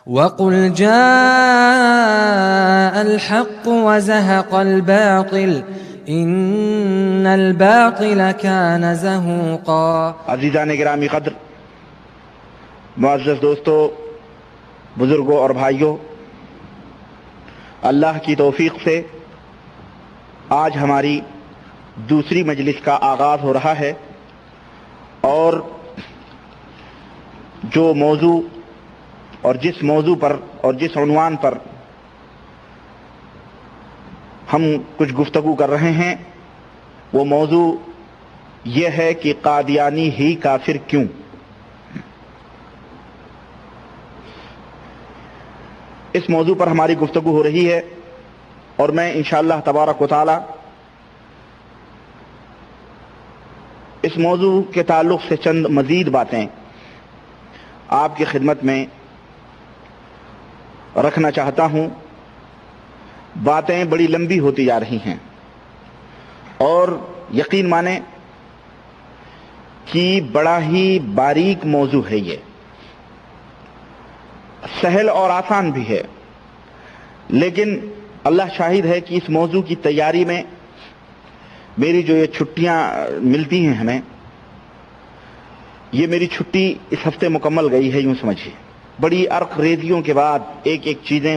وَقُلْ جَاءَ الْحَقُّ وَزَهَقَ الْبَاطِلُ إِنَّ الْبَاطِلَ كَانَ زَهُوقًا۔ عزیزان گرامی قدر، معزز دوستو، بزرگوں اور بھائیوں، اللہ کی توفیق سے آج ہماری دوسری مجلس کا آغاز ہو رہا ہے، اور جو موضوع اور جس موضوع پر اور جس عنوان پر ہم کچھ گفتگو کر رہے ہیں وہ موضوع یہ ہے کہ قادیانی ہی کافر کیوں؟ اس موضوع پر ہماری گفتگو ہو رہی ہے، اور میں انشاءاللہ تبارک و تعالی اس موضوع کے تعلق سے چند مزید باتیں آپ کی خدمت میں رکھنا چاہتا ہوں۔ باتیں بڑی لمبی ہوتی جا رہی ہیں، اور یقین مانیں کہ بڑا ہی باریک موضوع ہے، یہ سہل اور آسان بھی ہے، لیکن اللہ شاہد ہے کہ اس موضوع کی تیاری میں میری جو یہ چھٹیاں ملتی ہیں ہمیں، یہ میری چھٹی اس ہفتے مکمل گئی ہے، یوں سمجھیے۔ بڑی عرق ریزیوں کے بعد ایک ایک چیزیں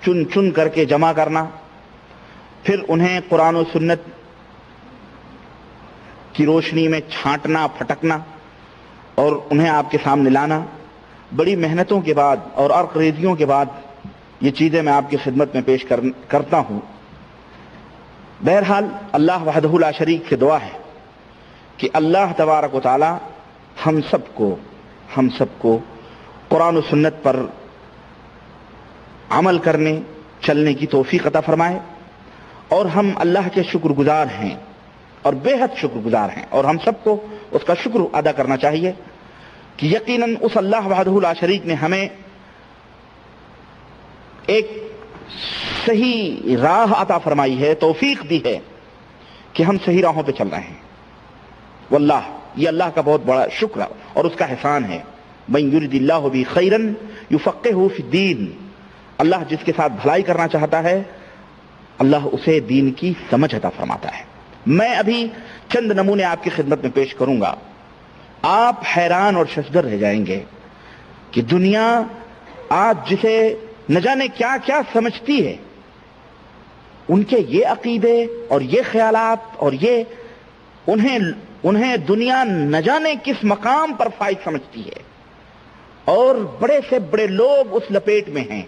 چن چن کر کے جمع کرنا، پھر انہیں قرآن و سنت کی روشنی میں چھانٹنا پھٹکنا اور انہیں آپ کے سامنے لانا، بڑی محنتوں کے بعد اور عرق ریزیوں کے بعد یہ چیزیں میں آپ کی خدمت میں پیش کرتا ہوں۔ بہرحال اللہ وحدہ لا شریک سے دعا ہے کہ اللہ تبارک و تعالی ہم سب کو قرآن و سنت پر عمل کرنے چلنے کی توفیق عطا فرمائے، اور ہم اللہ کے شکر گزار ہیں اور بے حد شکر گزار ہیں، اور ہم سب کو اس کا شکر ادا کرنا چاہیے کہ یقیناً اس اللہ وحدہ لا شریک نے ہمیں ایک صحیح راہ عطا فرمائی ہے، توفیق دی ہے کہ ہم صحیح راہوں پہ چل رہے ہیں۔ واللہ یہ اللہ کا بہت بڑا شکر اور اس کا احسان ہے۔ من یرد اللہ بہ خیرا یفقہہ فی الدین، اللہ جس کے ساتھ بھلائی کرنا چاہتا ہے اللہ اسے دین کی سمجھ عطا فرماتا ہے۔ میں ابھی چند نمونے آپ کی خدمت میں پیش کروں گا، آپ حیران اور ششدر رہ جائیں گے کہ دنیا آج جسے نہ جانے کیا کیا سمجھتی ہے، ان کے یہ عقیدے اور یہ خیالات اور یہ انہیں دنیا نہ جانے کس مقام پر فائز سمجھتی ہے، اور بڑے سے بڑے لوگ اس لپیٹ میں ہیں۔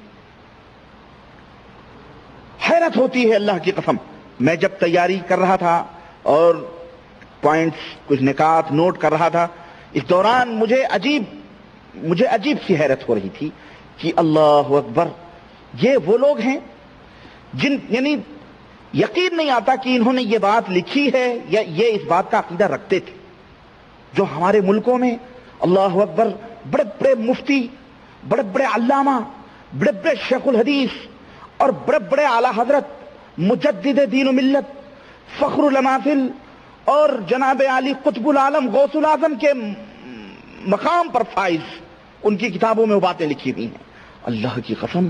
حیرت ہوتی ہے اللہ کی قسم۔ میں جب تیاری کر رہا تھا اور پوائنٹس کچھ نکات نوٹ کر رہا تھا، اس دوران مجھے عجیب سی حیرت ہو رہی تھی کہ اللہ اکبر، یہ وہ لوگ ہیں یعنی یقین نہیں آتا کہ انہوں نے یہ بات لکھی ہے یا یہ اس بات کا عقیدہ رکھتے تھے، جو ہمارے ملکوں میں اللہ اکبر بڑے بڑے مفتی، بڑے بڑے علامہ، بڑے بڑے شیخ الحدیث اور بڑے بڑے اعلی حضرت مجدد دین و ملت فخر المحافل اور جناب علی قطب العالم غوث الاعظم کے مقام پر فائز، ان کی کتابوں میں وہ باتیں لکھی ہوئی ہیں۔ اللہ کی قسم،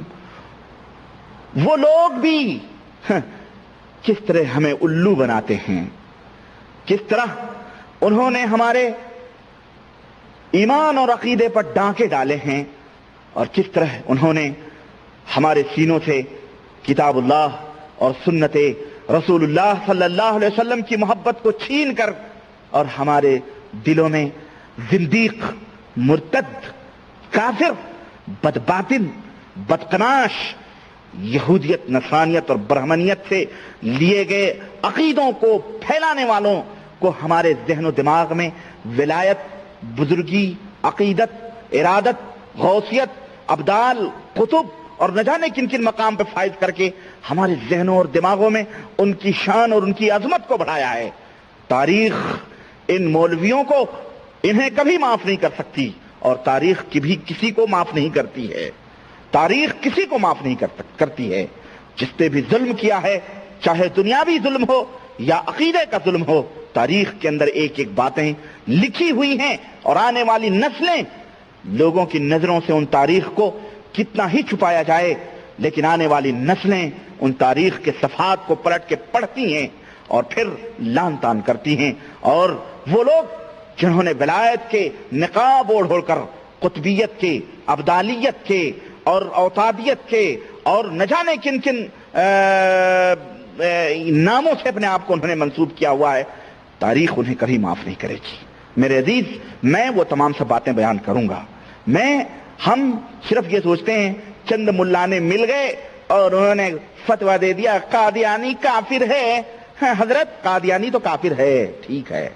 وہ لوگ بھی کس طرح ہمیں الو بناتے ہیں، کس طرح انہوں نے ہمارے ایمان اور عقیدے پر ڈانکے ڈالے ہیں، اور کس طرح انہوں نے ہمارے سینوں سے کتاب اللہ اور سنت رسول اللہ صلی اللہ علیہ وسلم کی محبت کو چھین کر اور ہمارے دلوں میں زندیق، مرتد، کافر، بدباطن، بدکناش، یہودیت، نصرانیت اور برہمنیت سے لیے گئے عقیدوں کو پھیلانے والوں کو ہمارے ذہن و دماغ میں ولایت، بزرگی، عقیدت، ارادت، غوثیت، ابدال، قطب اور نہ جانے کن کن مقام پہ فائز کر کے ہمارے ذہنوں اور دماغوں میں ان کی شان اور ان کی عظمت کو بڑھایا ہے۔ تاریخ ان مولویوں کو انہیں کبھی معاف نہیں کر سکتی، اور تاریخ کبھی کسی کو معاف نہیں کرتی ہے۔ تاریخ کسی کو معاف نہیں کرتی ہے۔ جس نے بھی ظلم کیا ہے، چاہے دنیاوی ظلم ہو یا عقیدے کا ظلم ہو، تاریخ کے اندر ایک ایک باتیں لکھی ہوئی ہیں، اور آنے والی نسلیں لوگوں کی نظروں سے ان تاریخ کو کتنا ہی چھپایا جائے، لیکن آنے والی نسلیں ان تاریخ کے صفحات کو پلٹ کے پڑھتی ہیں اور پھر لان تان کرتی ہیں. اور وہ لوگ جنہوں نے ولایت کے نقاب اوڑھ اوڑھ کر قطبیت کے، ابدالیت کے اور اوتادیت کے اور نہ جانے کن کن ناموں سے اپنے آپ کو انہوں نے منسوب کیا ہوا ہے، تاریخ انہیں کبھی معاف نہیں کرے گی. میرے عزیز، میں وہ تمام سب باتیں بیان کروں گا. ہم صرف یہ سوچتے ہیں چند ملانے مل گئے اور انہوں نے فتویٰ دے دیا قادیانی کافر ہے. حضرت قادیانی تو کافر ہے، ٹھیک ہے،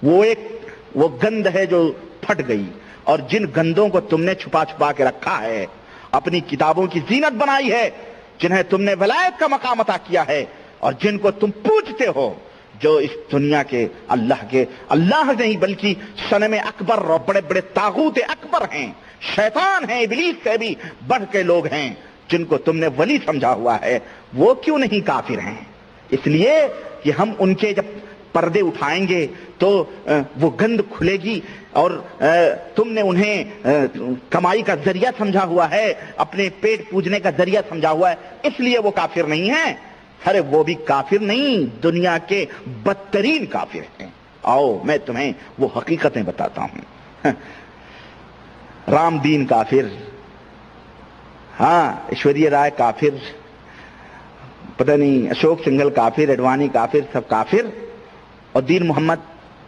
وہ گند ہے جو پھٹ گئی، اور جن گندوں کو تم نے چھپا چھپا کے رکھا ہے، اپنی کتابوں کی زینت بنائی ہے، جنہیں تم نے ولایت کا مقام عطا کیا ہے، اور جن کو تم پوجتے ہو، جو اس دنیا کے اللہ نہیں بلکہ صنم اکبر اور بڑے بڑے طاغوت اکبر ہیں، شیطان ہیں، ابلیس سے بھی بڑھ کے لوگ ہیں، جن کو تم نے ولی سمجھا ہوا ہے، وہ کیوں نہیں کافر ہیں؟ اس لیے کہ ہم ان کے جب پردے اٹھائیں گے تو وہ گند کھلے گی، اور تم نے انہیں کمائی کا ذریعہ سمجھا ہوا ہے، اپنے پیٹ پوجنے کا ذریعہ سمجھا ہوا ہے، اس لیے وہ کافر نہیں ہیں. ارے وہ بھی کافر نہیں، دنیا کے بدترین کافر ہیں. آؤ میں تمہیں وہ حقیقتیں بتاتا ہوں. رام دین کافر، ہاں ایشوریہ رائے کافر، پتہ نہیں اشوک سنگھل کافر، اڈوانی کافر، سب کافر. اور دین محمد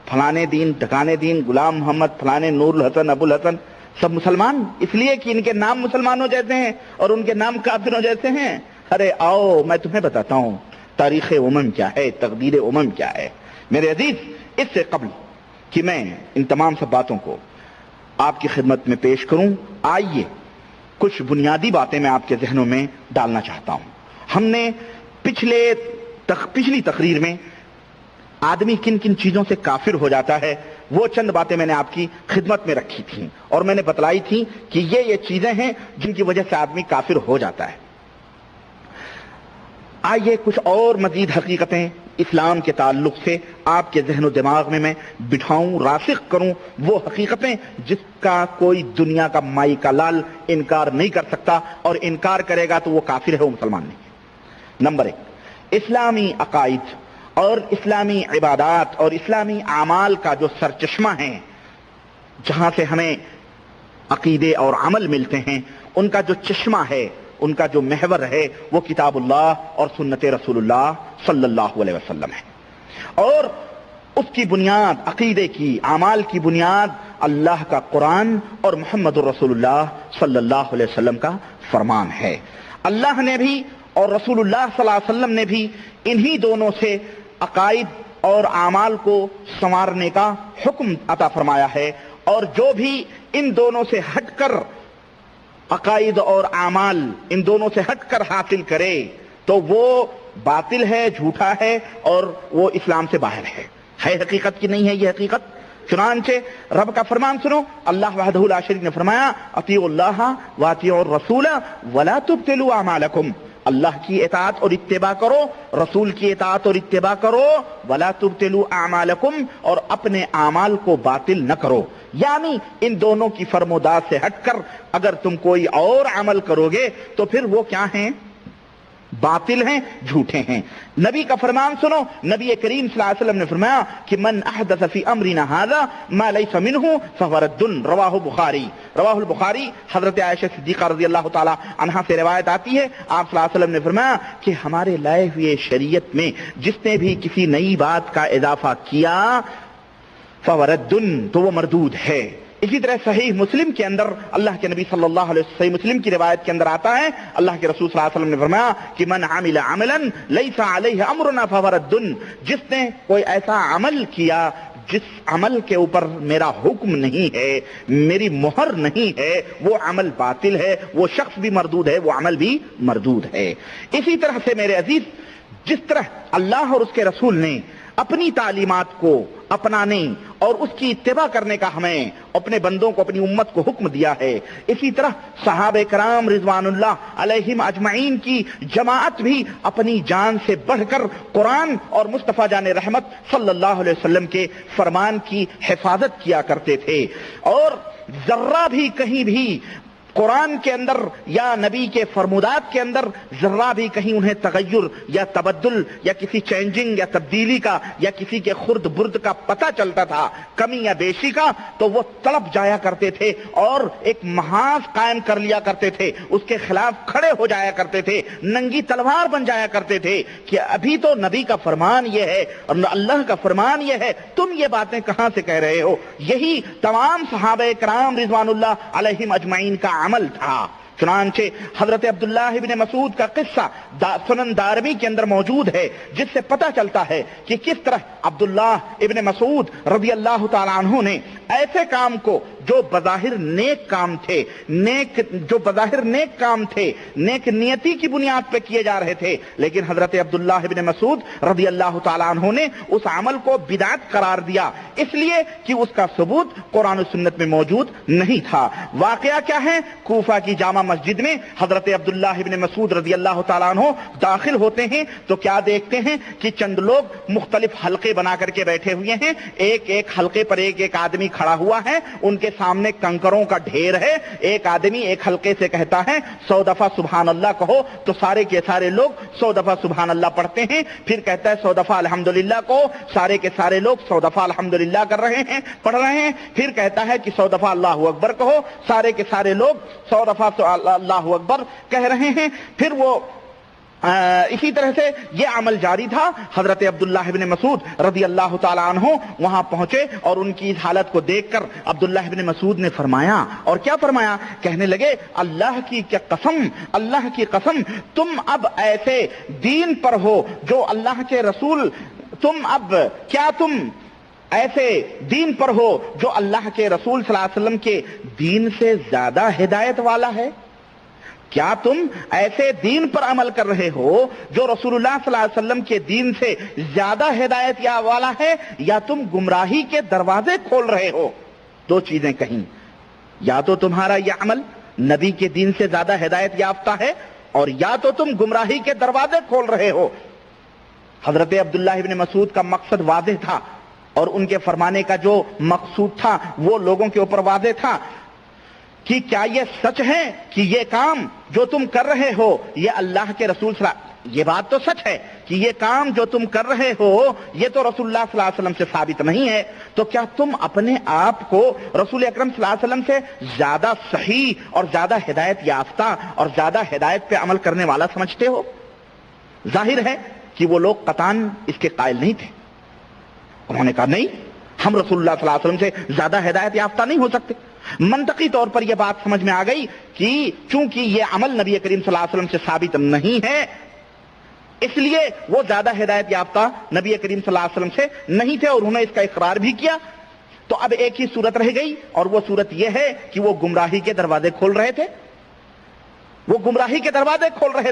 فلانے دین ٹھکانے دین، غلام محمد فلانے، نور الحسن، ابو الحسن، سب مسلمان، اس لیے کہ ان کے نام مسلمانوں جیسے ہیں اور ان کے نام کافروں جیسے ہیں. ارے آؤ میں تمہیں بتاتا ہوں تاریخ امم کیا ہے، تقدیر امم کیا ہے. میرے عزیز، اس سے قبل کہ میں ان تمام سب باتوں کو آپ کی خدمت میں پیش کروں، آئیے کچھ بنیادی باتیں میں آپ کے ذہنوں میں ڈالنا چاہتا ہوں. ہم نے پچھلی تقریر میں آدمی کن کن چیزوں سے کافر ہو جاتا ہے وہ چند باتیں میں نے آپ کی خدمت میں رکھی تھیں، اور میں نے بتلائی تھی کہ یہ چیزیں ہیں جن کی وجہ سے آدمی کافر ہو جاتا ہے. آئیے کچھ اور مزید حقیقتیں اسلام کے تعلق سے آپ کے ذہن و دماغ میں بٹھاؤں، راسخ کروں، وہ حقیقتیں جس کا کوئی دنیا کا مائی کا لال انکار نہیں کر سکتا، اور انکار کرے گا تو وہ کافر ہے، وہ مسلمان نہیں. نمبر 1، اسلامی عقائد اور اسلامی عبادات اور اسلامی اعمال کا جو سرچشمہ ہے، جہاں سے ہمیں عقیدے اور عمل ملتے ہیں، ان کا جو چشمہ ہے، ان کا جو محور ہے، وہ کتاب اللہ اور سنت رسول اللہ صلی اللہ علیہ وسلم ہے. اور اس کی بنیاد، عقیدے کی، اعمال کی بنیاد اللہ کا قرآن اور محمد رسول اللہ صلی اللہ علیہ وسلم کا فرمان ہے. اللہ نے بھی اور رسول اللہ صلی اللہ علیہ وسلم نے بھی انہی دونوں سے عقائد اور اعمال کو سنوارنے کا حکم عطا فرمایا ہے، اور جو بھی ان دونوں سے ہٹ کر عقائد اور اعمال ان دونوں سے ہٹ کر حاصل کرے تو وہ باطل ہے، جھوٹا ہے، اور وہ اسلام سے باہر ہے. حقیقت کی نہیں ہے یہ حقیقت. چنانچہ رب کا فرمان سنو، اللہ وحدہ لا شریک نے فرمایا اطیعوا اللہ واطیعوا الرسول ولا تبطلوا اعمالکم. اللہ کی اطاعت اور اتباع کرو، رسول کی اطاعت اور اتباع کرو، ولا تبطلوا اعمالکم، اور اپنے اعمال کو باطل نہ کرو. یعنی ان دونوں کی فرمودات سے ہٹ کر اگر تم کوئی اور عمل کرو گے تو پھر وہ کیا ہیں؟ باطل ہیں، جھوٹے ہیں. نبی کا فرمان سنو، نبی کریم صلی اللہ علیہ وسلم نے فرمایا کہ من احدث فی امرنا ھذا ما لیس منہ فہو رد. رواہ البخاری. حضرت عائشہ صدیقہ رضی اللہ تعالی عنہا سے روایت آتی ہے، آپ صلی اللہ علیہ وسلم نے فرمایا کہ ہمارے لائے ہوئے شریعت میں جس نے بھی کسی نئی بات کا اضافہ کیا فہو رد، تو وہ مردود ہے. اسی طرح صحیح مسلم کے اندر اللہ کے نبی صلی اللہ علیہ وسلم، صحیح مسلم کی روایت کے اندر آتا ہے، اللہ کے رسول صلی اللہ علیہ وسلم نے فرمایا کہ من عمل عملا لیس علیہ امرنا فہو رد. جس نے کوئی ایسا عمل کیا جس عمل کے اوپر میرا حکم نہیں ہے، میری مہر نہیں ہے، وہ عمل باطل ہے، وہ شخص بھی مردود ہے، وہ عمل بھی مردود ہے. اسی طرح سے میرے عزیز، جس طرح اللہ اور اس کے رسول نے اپنی تعلیمات کو اپنانے اور اس کی اتباع کرنے کا ہمیں اپنے بندوں کو، اپنی امت کو حکم دیا ہے، اسی طرح صحابہ کرام رضوان اللہ علیہم اجمعین کی جماعت بھی اپنی جان سے بڑھ کر قرآن اور مصطفیٰ جان رحمت صلی اللہ علیہ وسلم کے فرمان کی حفاظت کیا کرتے تھے، اور ذرہ بھی کہیں بھی قرآن کے اندر یا نبی کے فرمودات کے اندر ذرہ بھی کہیں انہیں تغیر یا تبدل یا کسی چینجنگ یا تبدیلی کا یا کسی کے خرد برد کا پتہ چلتا تھا، کمی یا بیشی کا، تو وہ طلب جایا کرتے تھے اور ایک محاذ قائم کر لیا کرتے تھے، اس کے خلاف کھڑے ہو جایا کرتے تھے، ننگی تلوار بن جایا کرتے تھے کہ ابھی تو نبی کا فرمان یہ ہے اور اللہ کا فرمان یہ ہے، تم یہ باتیں کہاں سے کہہ رہے ہو؟ یہی تمام صحابہ کرام رضوان اللہ علیہم اجمعین کا عمل تھا۔ چنانچہ حضرت عبداللہ ابن مسعود کا قصہ سنن دارمی کے اندر موجود ہے، جس سے پتہ چلتا ہے کہ کس طرح عبداللہ ابن مسعود رضی اللہ تعالیٰ عنہ نے ایسے کام کو جو بظاہر نیک کام تھے، نیک نیتی کی بنیاد پہ کیے جا رہے تھے، لیکن حضرت عبداللہ ابن مسعود رضی اللہ تعالیٰ عنہ نے اس عمل کو بدعت قرار دیا، اس لیے کہ اس کا ثبوت قرآن و سنت میں موجود نہیں تھا۔ واقعہ کیا ہے؟ کوفہ کی جامع مسجد میں حضرت عبداللہ ابن مسعود رضی اللہ تعالیٰ عنہ داخل ہوتے ہیں تو کیا دیکھتے ہیں کہ چند لوگ مختلف حلقے بنا کر کے بیٹھے ہوئے ہیں، ایک ایک حلقے پر ایک ایک آدمی کھڑا ہوا ہے، ان کے سامنے کنکروں کا ڈھیر ہے، ایک آدمی ایک حلقے سے کہتا ہے 100 دفعہ سبحان اللہ کہو، تو سارے کے سارے لوگ 100 دفعہ سبحان اللہ پڑھتے ہیں، پھر کہتا ہے 100 دفعہ الحمدللہ کہو، سارے کے سارے لوگ 100 دفعہ الحمدللہ کر رہے ہیں، پڑھ رہے ہیں، پھر کہتا ہے کہ 100 دفعہ اللہ اکبر کہو، سارے کے سارے لوگ 100 دفعہ اللہ اکبر کہہ رہے ہیں، پھر وہ اسی طرح سے یہ عمل جاری تھا۔ حضرت عبداللہ ابن مسعود رضی اللہ تعالیٰ عنہ وہاں پہنچے اور ان کی اس حالت کو دیکھ کر عبداللہ ابن مسعود نے فرمایا، اور کیا فرمایا؟ کہنے لگے اللہ کی قسم تم اب ایسے دین پر ہو جو اللہ کے رسول، تم ایسے دین پر ہو جو اللہ کے رسول صلی اللہ علیہ وسلم کے دین سے زیادہ ہدایت والا ہے؟ کیا تم ایسے دین پر عمل کر رہے ہو جو رسول اللہ صلی اللہ علیہ وسلم کے دین سے زیادہ ہدایت والا ہے، یا تم گمراہی کے دروازے کھول رہے ہو؟ دو چیزیں کہیں، یا تو تمہارا یہ عمل نبی کے دین سے زیادہ ہدایت یافتہ ہے، اور یا تو تم گمراہی کے دروازے کھول رہے ہو۔ حضرت عبداللہ ابن مسعود کا مقصد واضح تھا، اور ان کے فرمانے کا جو مقصود تھا وہ لوگوں کے اوپر واضح تھا کہ کیا یہ سچ ہے کہ یہ کام جو تم کر رہے ہو یہ اللہ کے رسول یہ بات تو سچ ہے کہ یہ کام جو تم کر رہے ہو یہ تو رسول اللہ صلی اللہ علیہ وسلم سے ثابت نہیں ہے، تو کیا تم اپنے آپ کو رسول اکرم صلی اللہ علیہ وسلم سے زیادہ صحیح اور زیادہ ہدایت یافتہ اور زیادہ ہدایت پہ عمل کرنے والا سمجھتے ہو؟ ظاہر ہے کہ وہ لوگ قطعاً اس کے قائل نہیں تھے۔ انہوں نے کہا نہیں، ہم رسول اللہ صلی اللہ علیہ وسلم سے زیادہ ہدایت یافتہ نہیں ہو سکتے۔ منطقی طور پر یہ بات سمجھ میں آ گئی کہ چونکہ یہ عمل نبی کریم صلی اللہ علیہ وسلم سے ثابت نہیں ہے، اس لیے وہ زیادہ ہدایت یافتہ نبی کریم صلی اللہ علیہ وسلم سے نہیں تھے، اور انہوں نے اس کا اقرار بھی کیا۔ تو اب ایک ہی صورت رہ گئی، اور وہ صورت یہ ہے کہ وہ گمراہی کے دروازے کھول رہے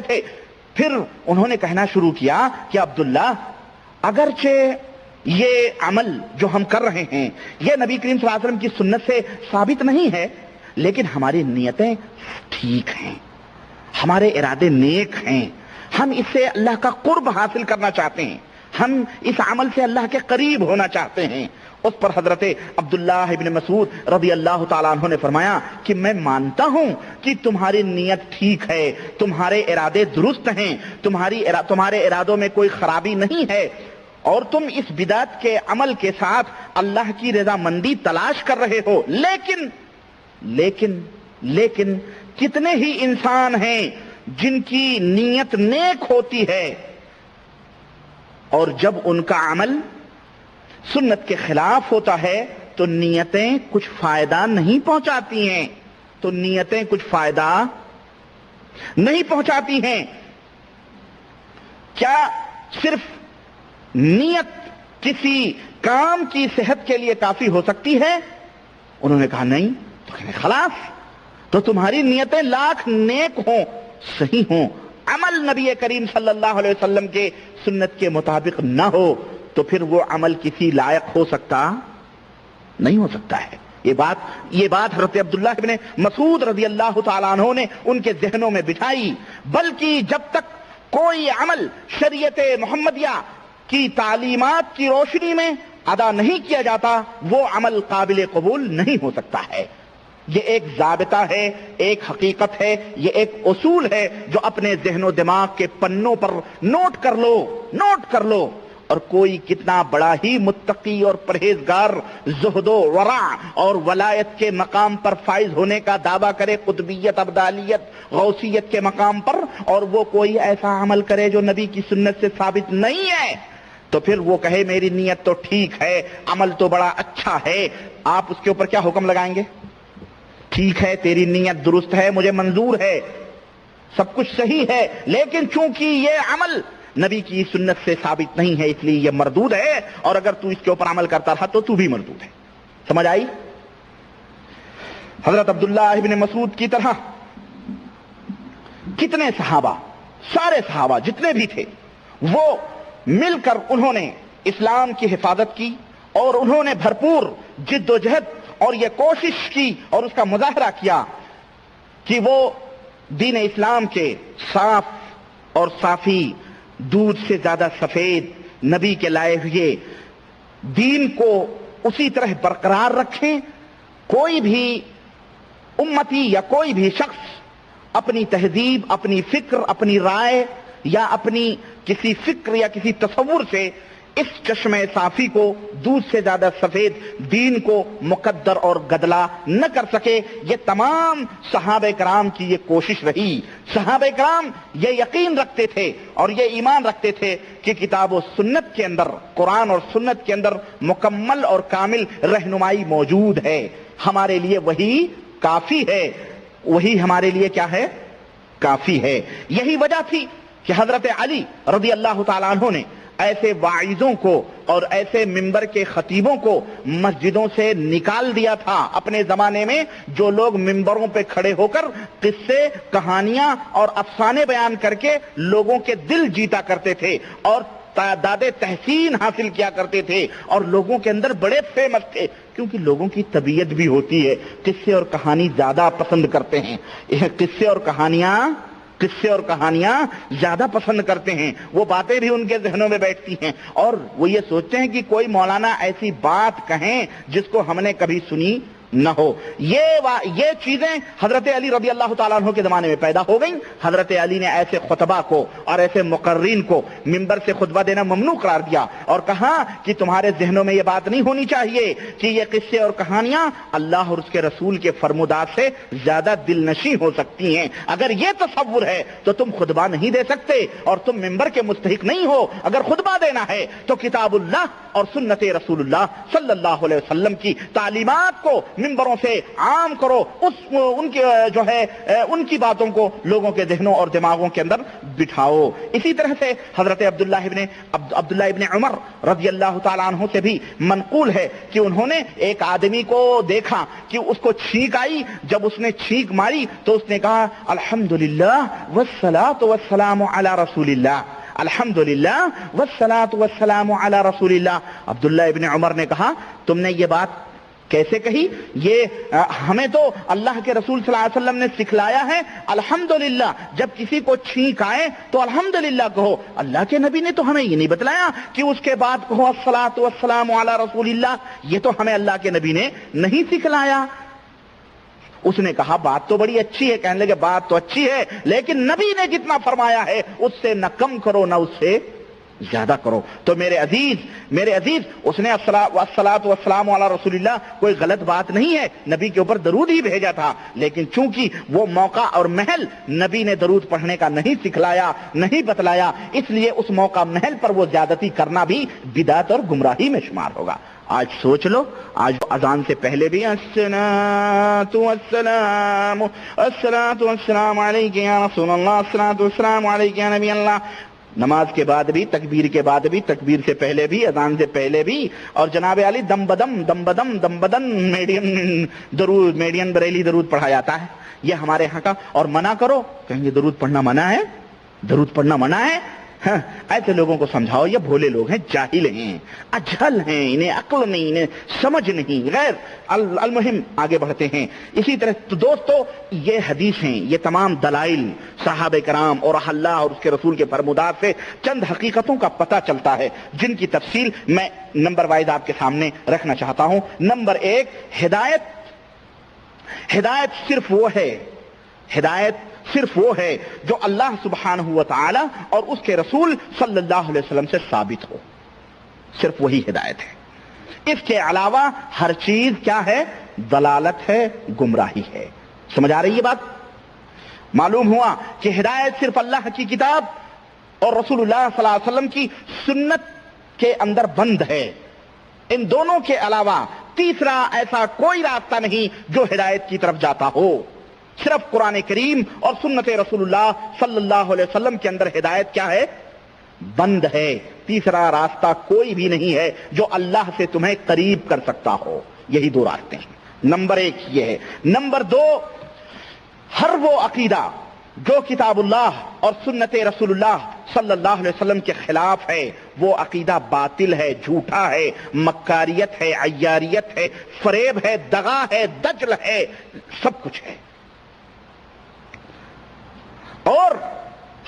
تھے۔ پھر انہوں نے کہنا شروع کیا کہ عبداللہ، اگرچہ یہ عمل جو ہم کر رہے ہیں یہ نبی کریم صلی اللہ علیہ وسلم کی سنت سے ثابت نہیں ہے، لیکن ہماری نیتیں ٹھیک ہیں، ہمارے ارادے نیک ہیں، ہم اس سے اللہ کا قرب حاصل کرنا چاہتے ہیں، ہم اس عمل سے اللہ کے قریب ہونا چاہتے ہیں۔ اس پر حضرت عبداللہ ابن مسعود رضی اللہ تعالیٰ عنہ نے فرمایا کہ میں مانتا ہوں کہ تمہاری نیت ٹھیک ہے، تمہارے ارادے درست ہیں، تمہارے ارادوں میں کوئی خرابی نہیں ہے، اور تم اس بدعت کے عمل کے ساتھ اللہ کی رضامندی تلاش کر رہے ہو، لیکن کتنے ہی انسان ہیں جن کی نیت نیک ہوتی ہے اور جب ان کا عمل سنت کے خلاف ہوتا ہے تو نیتیں کچھ فائدہ نہیں پہنچاتی ہیں۔ کیا صرف نیت کسی کام کی صحت کے لیے کافی ہو سکتی ہے؟ انہوں نے کہا نہیں۔ تو کہنے خلاص، تو تمہاری نیتیں لاکھ نیک ہوں، صحیح ہوں، عمل نبی کریم صلی اللہ علیہ وسلم کے سنت کے مطابق نہ ہو تو پھر وہ عمل کسی لائق ہو سکتا نہیں ہو سکتا ہے۔ یہ بات حضرت عبداللہ ابن مسعود رضی اللہ تعالیٰ عنہ نے ان کے ذہنوں میں بٹھائی، بلکہ جب تک کوئی عمل شریعت محمدیہ کی تعلیمات کی روشنی میں ادا نہیں کیا جاتا وہ عمل قابل قبول نہیں ہو سکتا ہے۔ یہ ایک ضابطہ ہے، ایک حقیقت ہے، یہ ایک اصول ہے جو اپنے ذہن و دماغ کے پنوں پر نوٹ کر لو، اور کوئی کتنا بڑا ہی متقی اور پرہیزگار زہد و ورع اور ولایت کے مقام پر فائز ہونے کا دعویٰ کرے، قطبیت، ابدالیت، غوثیت کے مقام پر، اور وہ کوئی ایسا عمل کرے جو نبی کی سنت سے ثابت نہیں ہے، تو پھر وہ کہے میری نیت تو ٹھیک ہے، عمل تو بڑا اچھا ہے، آپ اس کے اوپر کیا حکم لگائیں گے؟ ٹھیک ہے، تیری نیت درست ہے، مجھے منظور ہے، سب کچھ صحیح ہے، لیکن چونکہ یہ عمل نبی کی سنت سے ثابت نہیں ہے اس لیے یہ مردود ہے، اور اگر تو اس کے اوپر عمل کرتا رہا تو تو بھی مردود ہے۔ سمجھ آئی؟ حضرت عبداللہ ابن مسعود کی طرح کتنے صحابہ، سارے صحابہ جتنے بھی تھے، وہ مل کر انہوں نے اسلام کی حفاظت کی، اور انہوں نے بھرپور جد و جہد اور یہ کوشش کی اور اس کا مظاہرہ کیا کہ وہ دین اسلام کے صاف اور صافی، دودھ سے زیادہ سفید نبی کے لائے ہوئے دین کو اسی طرح برقرار رکھیں۔ کوئی بھی امتی یا کوئی بھی شخص اپنی تہذیب، اپنی فکر، اپنی رائے یا اپنی کسی فکر یا کسی تصور سے اس چشمے صافی کو، دودھ سے زیادہ سفید دین کو مقدر اور گدلا نہ کر سکے۔ یہ تمام صحابہ کرام کی یہ کوشش رہی۔ صحابہ کرام یہ یقین رکھتے تھے اور یہ ایمان رکھتے تھے کہ کتاب و سنت کے اندر، قرآن اور سنت کے اندر مکمل اور کامل رہنمائی موجود ہے، ہمارے لیے وہی کافی ہے، وہی ہمارے لیے کیا ہے؟ کافی ہے۔ یہی وجہ تھی کہ حضرت علی رضی اللہ تعالیٰ عنہ نے ایسے واعظوں کو اور ایسے ممبر کے خطیبوں کو مسجدوں سے نکال دیا تھا اپنے زمانے میں، جو لوگ ممبروں پہ کھڑے ہو کر قصے، کہانیاں اور افسانے بیان کر کے لوگوں کے دل جیتا کرتے تھے اور تعداد تحسین حاصل کیا کرتے تھے، اور لوگوں کے اندر بڑے فیمس تھے، کیونکہ لوگوں کی طبیعت بھی ہوتی ہے، قصے اور کہانی زیادہ پسند کرتے ہیں، قصے اور کہانیاں زیادہ پسند کرتے ہیں، وہ باتیں بھی ان کے ذہنوں میں بیٹھتی ہیں، اور وہ یہ سوچتے ہیں کہ کوئی مولانا ایسی بات کہیں جس کو ہم نے کبھی سنی نہ ہو۔ یہ چیزیں حضرت علی رضی اللہ تعالیٰ عنہ کے زمانے میں پیدا ہو گئیں۔ حضرت علی نے ایسے خطبہ کو اور ایسے مقررین کو ممبر سے خطبہ دینا ممنوع قرار دیا اور کہا کہ تمہارے ذہنوں میں یہ بات نہیں ہونی چاہیے کہ یہ قصے اور کہانیاں اللہ اور اس کے رسول کے فرمودات سے زیادہ دل نشیں ہو سکتی ہیں۔ اگر یہ تصور ہے تو تم خطبہ نہیں دے سکتے اور تم ممبر کے مستحق نہیں ہو۔ اگر خطبہ دینا ہے تو کتاب اللہ اور سنت رسول اللہ صلی اللہ علیہ وسلم کی تعلیمات کو ممبروں سے عام کرو، ان کی جو ہے ان کی باتوں کو لوگوں کے ذہنوں اور دماغوں کے اندر بٹھاؤ۔ اسی طرح سے حضرت عبداللہ ابن عمر رضی اللہ تعالیٰ عنہ سے بھی منقول ہے کہ انہوں نے ایک آدمی کو دیکھا کہ اس کو چھینک آئی، جب اس نے چھینک ماری تو اس نے کہا الحمدللہ والصلاۃ والسلام علی رسول اللہ، الحمدللہ والصلاۃ والسلام علی رسول اللہ۔ عبداللہ ابن عمر نے کہا تم نے یہ بات کیسے کہی؟ یہ ہمیں تو اللہ کے رسول صلی اللہ علیہ وسلم نے سکھلایا ہے الحمدللہ، جب کسی کو چھینک آئے تو الحمدللہ کہو۔ اللہ کے نبی نے تو ہمیں یہ نہیں بتلایا کہ اس کے بعد کہو الصلاۃ والسلام علی رسول اللہ، یہ تو ہمیں اللہ کے نبی نے نہیں سکھلایا۔ اس نے کہا بات تو بڑی اچھی ہے، کہنے لگے بات تو اچھی ہے لیکن نبی نے جتنا فرمایا ہے اس سے نہ کم کرو نہ اس سے زیادہ کرو۔ تو میرے عزیز اس نے الصلاۃ والسلام علی رسول اللہ کوئی غلط بات نہیں ہے، نبی کے اوپر درود ہی بھیجا تھا، لیکن چونکہ وہ موقع اور محل نبی نے درود پڑھنے کا نہیں سکھلایا، نہیں بتلایا، اس لیے اس موقع محل پر وہ زیادتی کرنا بھی بدعت اور گمراہی میں شمار ہوگا۔ آج سوچ لو، آج اذان سے پہلے بھی الصلاۃ والسلام علیک یا رسول اللہ، الصلاۃ والسلام علیک یا نبی اللہ، نماز کے بعد بھی، تکبیر کے بعد بھی، تکبیر سے پہلے بھی، اذان سے پہلے بھی، اور جناب علی دم بدن میڈین بریلی درود پڑھا جاتا ہے، یہ ہمارے یہاں کا۔ اور منع کرو، کہیں گے درود پڑھنا منع ہے، درود پڑھنا منع ہے۔ ہاں، ایسے لوگوں کو سمجھاؤ، یہ بھولے لوگ ہیں، جاہل ہیں، اجہل ہیں، انہیں عقل نہیں، انہیں سمجھ نہیں، غیر المہم آگے بڑھتے ہیں۔ اسی طرح تو دوستو یہ حدیث ہیں، یہ تمام دلائل صحابہ کرام اور اللہ اور اس کے رسول کے فرمودات سے چند حقیقتوں کا پتہ چلتا ہے جن کی تفصیل میں نمبر وائز آپ کے سامنے رکھنا چاہتا ہوں۔ نمبر 1، ہدایت صرف وہ ہے جو اللہ سبحانہ و تعالی اور اس کے رسول صلی اللہ علیہ وسلم سے ثابت ہو، صرف وہی ہدایت ہے۔ اس کے علاوہ ہر چیز کیا ہے؟ ضلالت ہے، گمراہی ہے۔ سمجھ آ رہی ہے بات؟ معلوم ہوا کہ ہدایت صرف اللہ کی کتاب اور رسول اللہ صلی اللہ علیہ وسلم کی سنت کے اندر بند ہے، ان دونوں کے علاوہ تیسرا ایسا کوئی راستہ نہیں جو ہدایت کی طرف جاتا ہو۔ صرف قرآن کریم اور سنت رسول اللہ صلی اللہ علیہ وسلم کے اندر ہدایت کیا ہے؟ بند ہے۔ تیسرا راستہ کوئی بھی نہیں ہے جو اللہ سے تمہیں قریب کر سکتا ہو۔ یہی دو راستے ہیں۔ نمبر ایک یہ ہے۔ نمبر دو، ہر وہ عقیدہ جو کتاب اللہ اور سنت رسول اللہ صلی اللہ علیہ وسلم کے خلاف ہے، وہ عقیدہ باطل ہے، جھوٹا ہے، مکاریت ہے، عیاریت ہے، فریب ہے، دغا ہے، دجل ہے، سب کچھ ہے۔ اور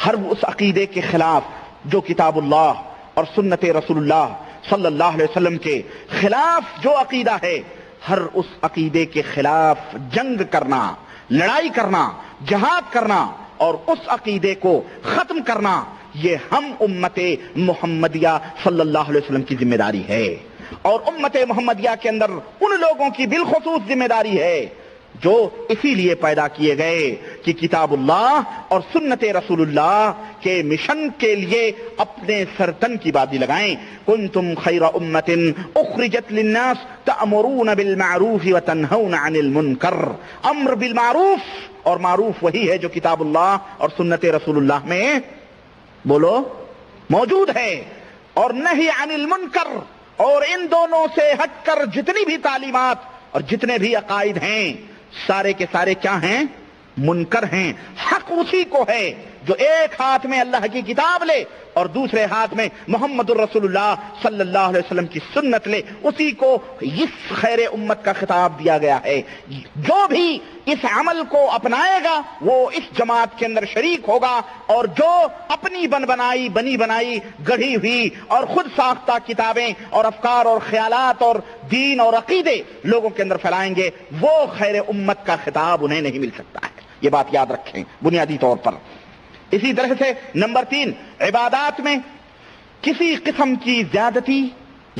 ہر اس عقیدے کے خلاف جو کتاب اللہ اور سنت رسول اللہ صلی اللہ علیہ وسلم کے خلاف جو عقیدہ ہے، ہر اس عقیدے کے خلاف جنگ کرنا، لڑائی کرنا، جہاد کرنا اور اس عقیدے کو ختم کرنا، یہ ہم امت محمدیہ صلی اللہ علیہ وسلم کی ذمہ داری ہے۔ اور امت محمدیہ کے اندر ان لوگوں کی بالخصوص ذمہ داری ہے جو اسی لیے پیدا کیے گئے کہ کتاب اللہ اور سنت رسول اللہ کے مشن کے لیے اپنے سرتن کی بازی لگائیں۔ کنتم خیر امت اخرجت للناس تأمرون بالمعروف وتنہون عن المنکر۔ امر بالمعروف، اور معروف وہی ہے جو کتاب اللہ اور سنت رسول اللہ میں بولو موجود ہے، اور نہی عن المنکر، اور ان دونوں سے ہٹ کر جتنی بھی تعلیمات اور جتنے بھی عقائد ہیں سارے کے سارے کیا ہیں؟ منکر ہیں۔ حق اسی کو ہے جو ایک ہاتھ میں اللہ کی کتاب لے اور دوسرے ہاتھ میں محمد الرسول اللہ صلی اللہ علیہ وسلم کی سنت لے، اسی کو اس خیر امت کا خطاب دیا گیا ہے۔ جو بھی اس عمل کو اپنائے گا وہ اس جماعت کے اندر شریک ہوگا، اور جو اپنی بنی بنائی گڑھی ہوئی اور خود ساختہ کتابیں اور افکار اور خیالات اور دین اور عقیدے لوگوں کے اندر پھیلائیں گے، وہ خیر امت کا خطاب انہیں نہیں مل سکتا ہے۔ یہ بات یاد رکھیں بنیادی طور پر۔ اسی طرح سے نمبر 3، عبادات میں کسی قسم کی زیادتی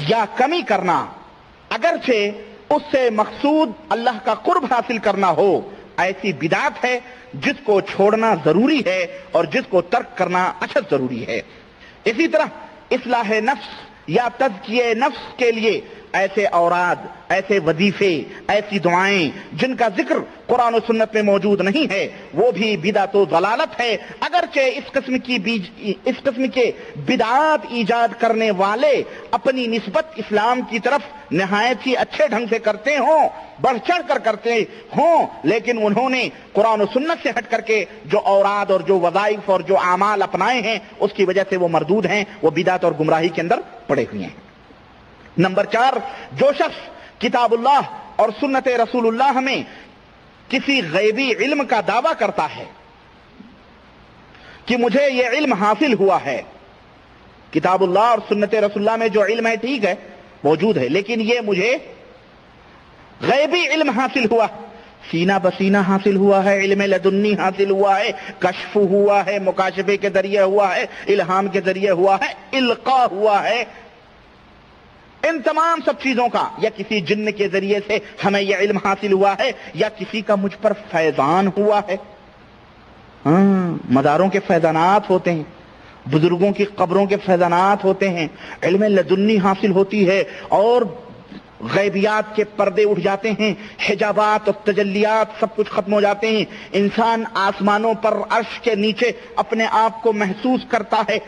یا کمی کرنا، اگرچہ اس سے مقصود اللہ کا قرب حاصل کرنا ہو، ایسی بدعت ہے جس کو چھوڑنا ضروری ہے اور جس کو ترک کرنا اشد ضروری ہے۔ اسی طرح اصلاح نفس یا تزکیہ نفس کے لیے ایسے اوراد، ایسے وظیفے، ایسی دعائیں جن کا ذکر قرآن و سنت میں موجود نہیں ہے، وہ بھی بدعت و ضلالت ہے۔ اگرچہ اس قسم کے بدعات ایجاد کرنے والے اپنی نسبت اسلام کی طرف نہایت ہی اچھے ڈھنگ سے کرتے ہوں، بڑھ چڑھ کر کرتے ہوں، لیکن انہوں نے قرآن و سنت سے ہٹ کر کے جو اوراد اور جو وظائف اور جو اعمال اپنائے ہیں اس کی وجہ سے وہ مردود ہیں، وہ بدعت اور گمراہی کے اندر پڑے ہوئے ہیں۔ نمبر 4، جو شخص کتاب اللہ اور سنت رسول اللہ میں کسی غیبی علم کا دعویٰ کرتا ہے کہ مجھے یہ علم حاصل ہوا ہے، کتاب اللہ اور سنت رسول اللہ میں جو علم ہے ٹھیک ہے موجود ہے، لیکن یہ مجھے غیبی علم حاصل ہوا، سینہ بسینہ حاصل ہوا ہے، علم لدنی حاصل ہوا ہے، کشف ہوا ہے، مکاشفے کے ذریعے ہوا ہے، الہام کے ذریعے ہوا ہے، القاء ہوا ہے، ان تمام سب چیزوں کا، یا کسی جن کے ذریعے سے ہمیں یہ علم حاصل ہوا ہے، یا کسی کا مجھ پر فیضان ہوا ہے۔ مزاروں کے فیضانات ہوتے ہیں، بزرگوں کی قبروں کے فیضانات ہوتے ہیں، علم لدنی حاصل ہوتی ہے، اور غیبیات کے پردے اٹھ جاتے ہیں، حجابات اور تجلیات سب کچھ ختم ہو جاتے ہیں، انسان آسمانوں پر عرش کے نیچے اپنے آپ کو محسوس کرتا ہے۔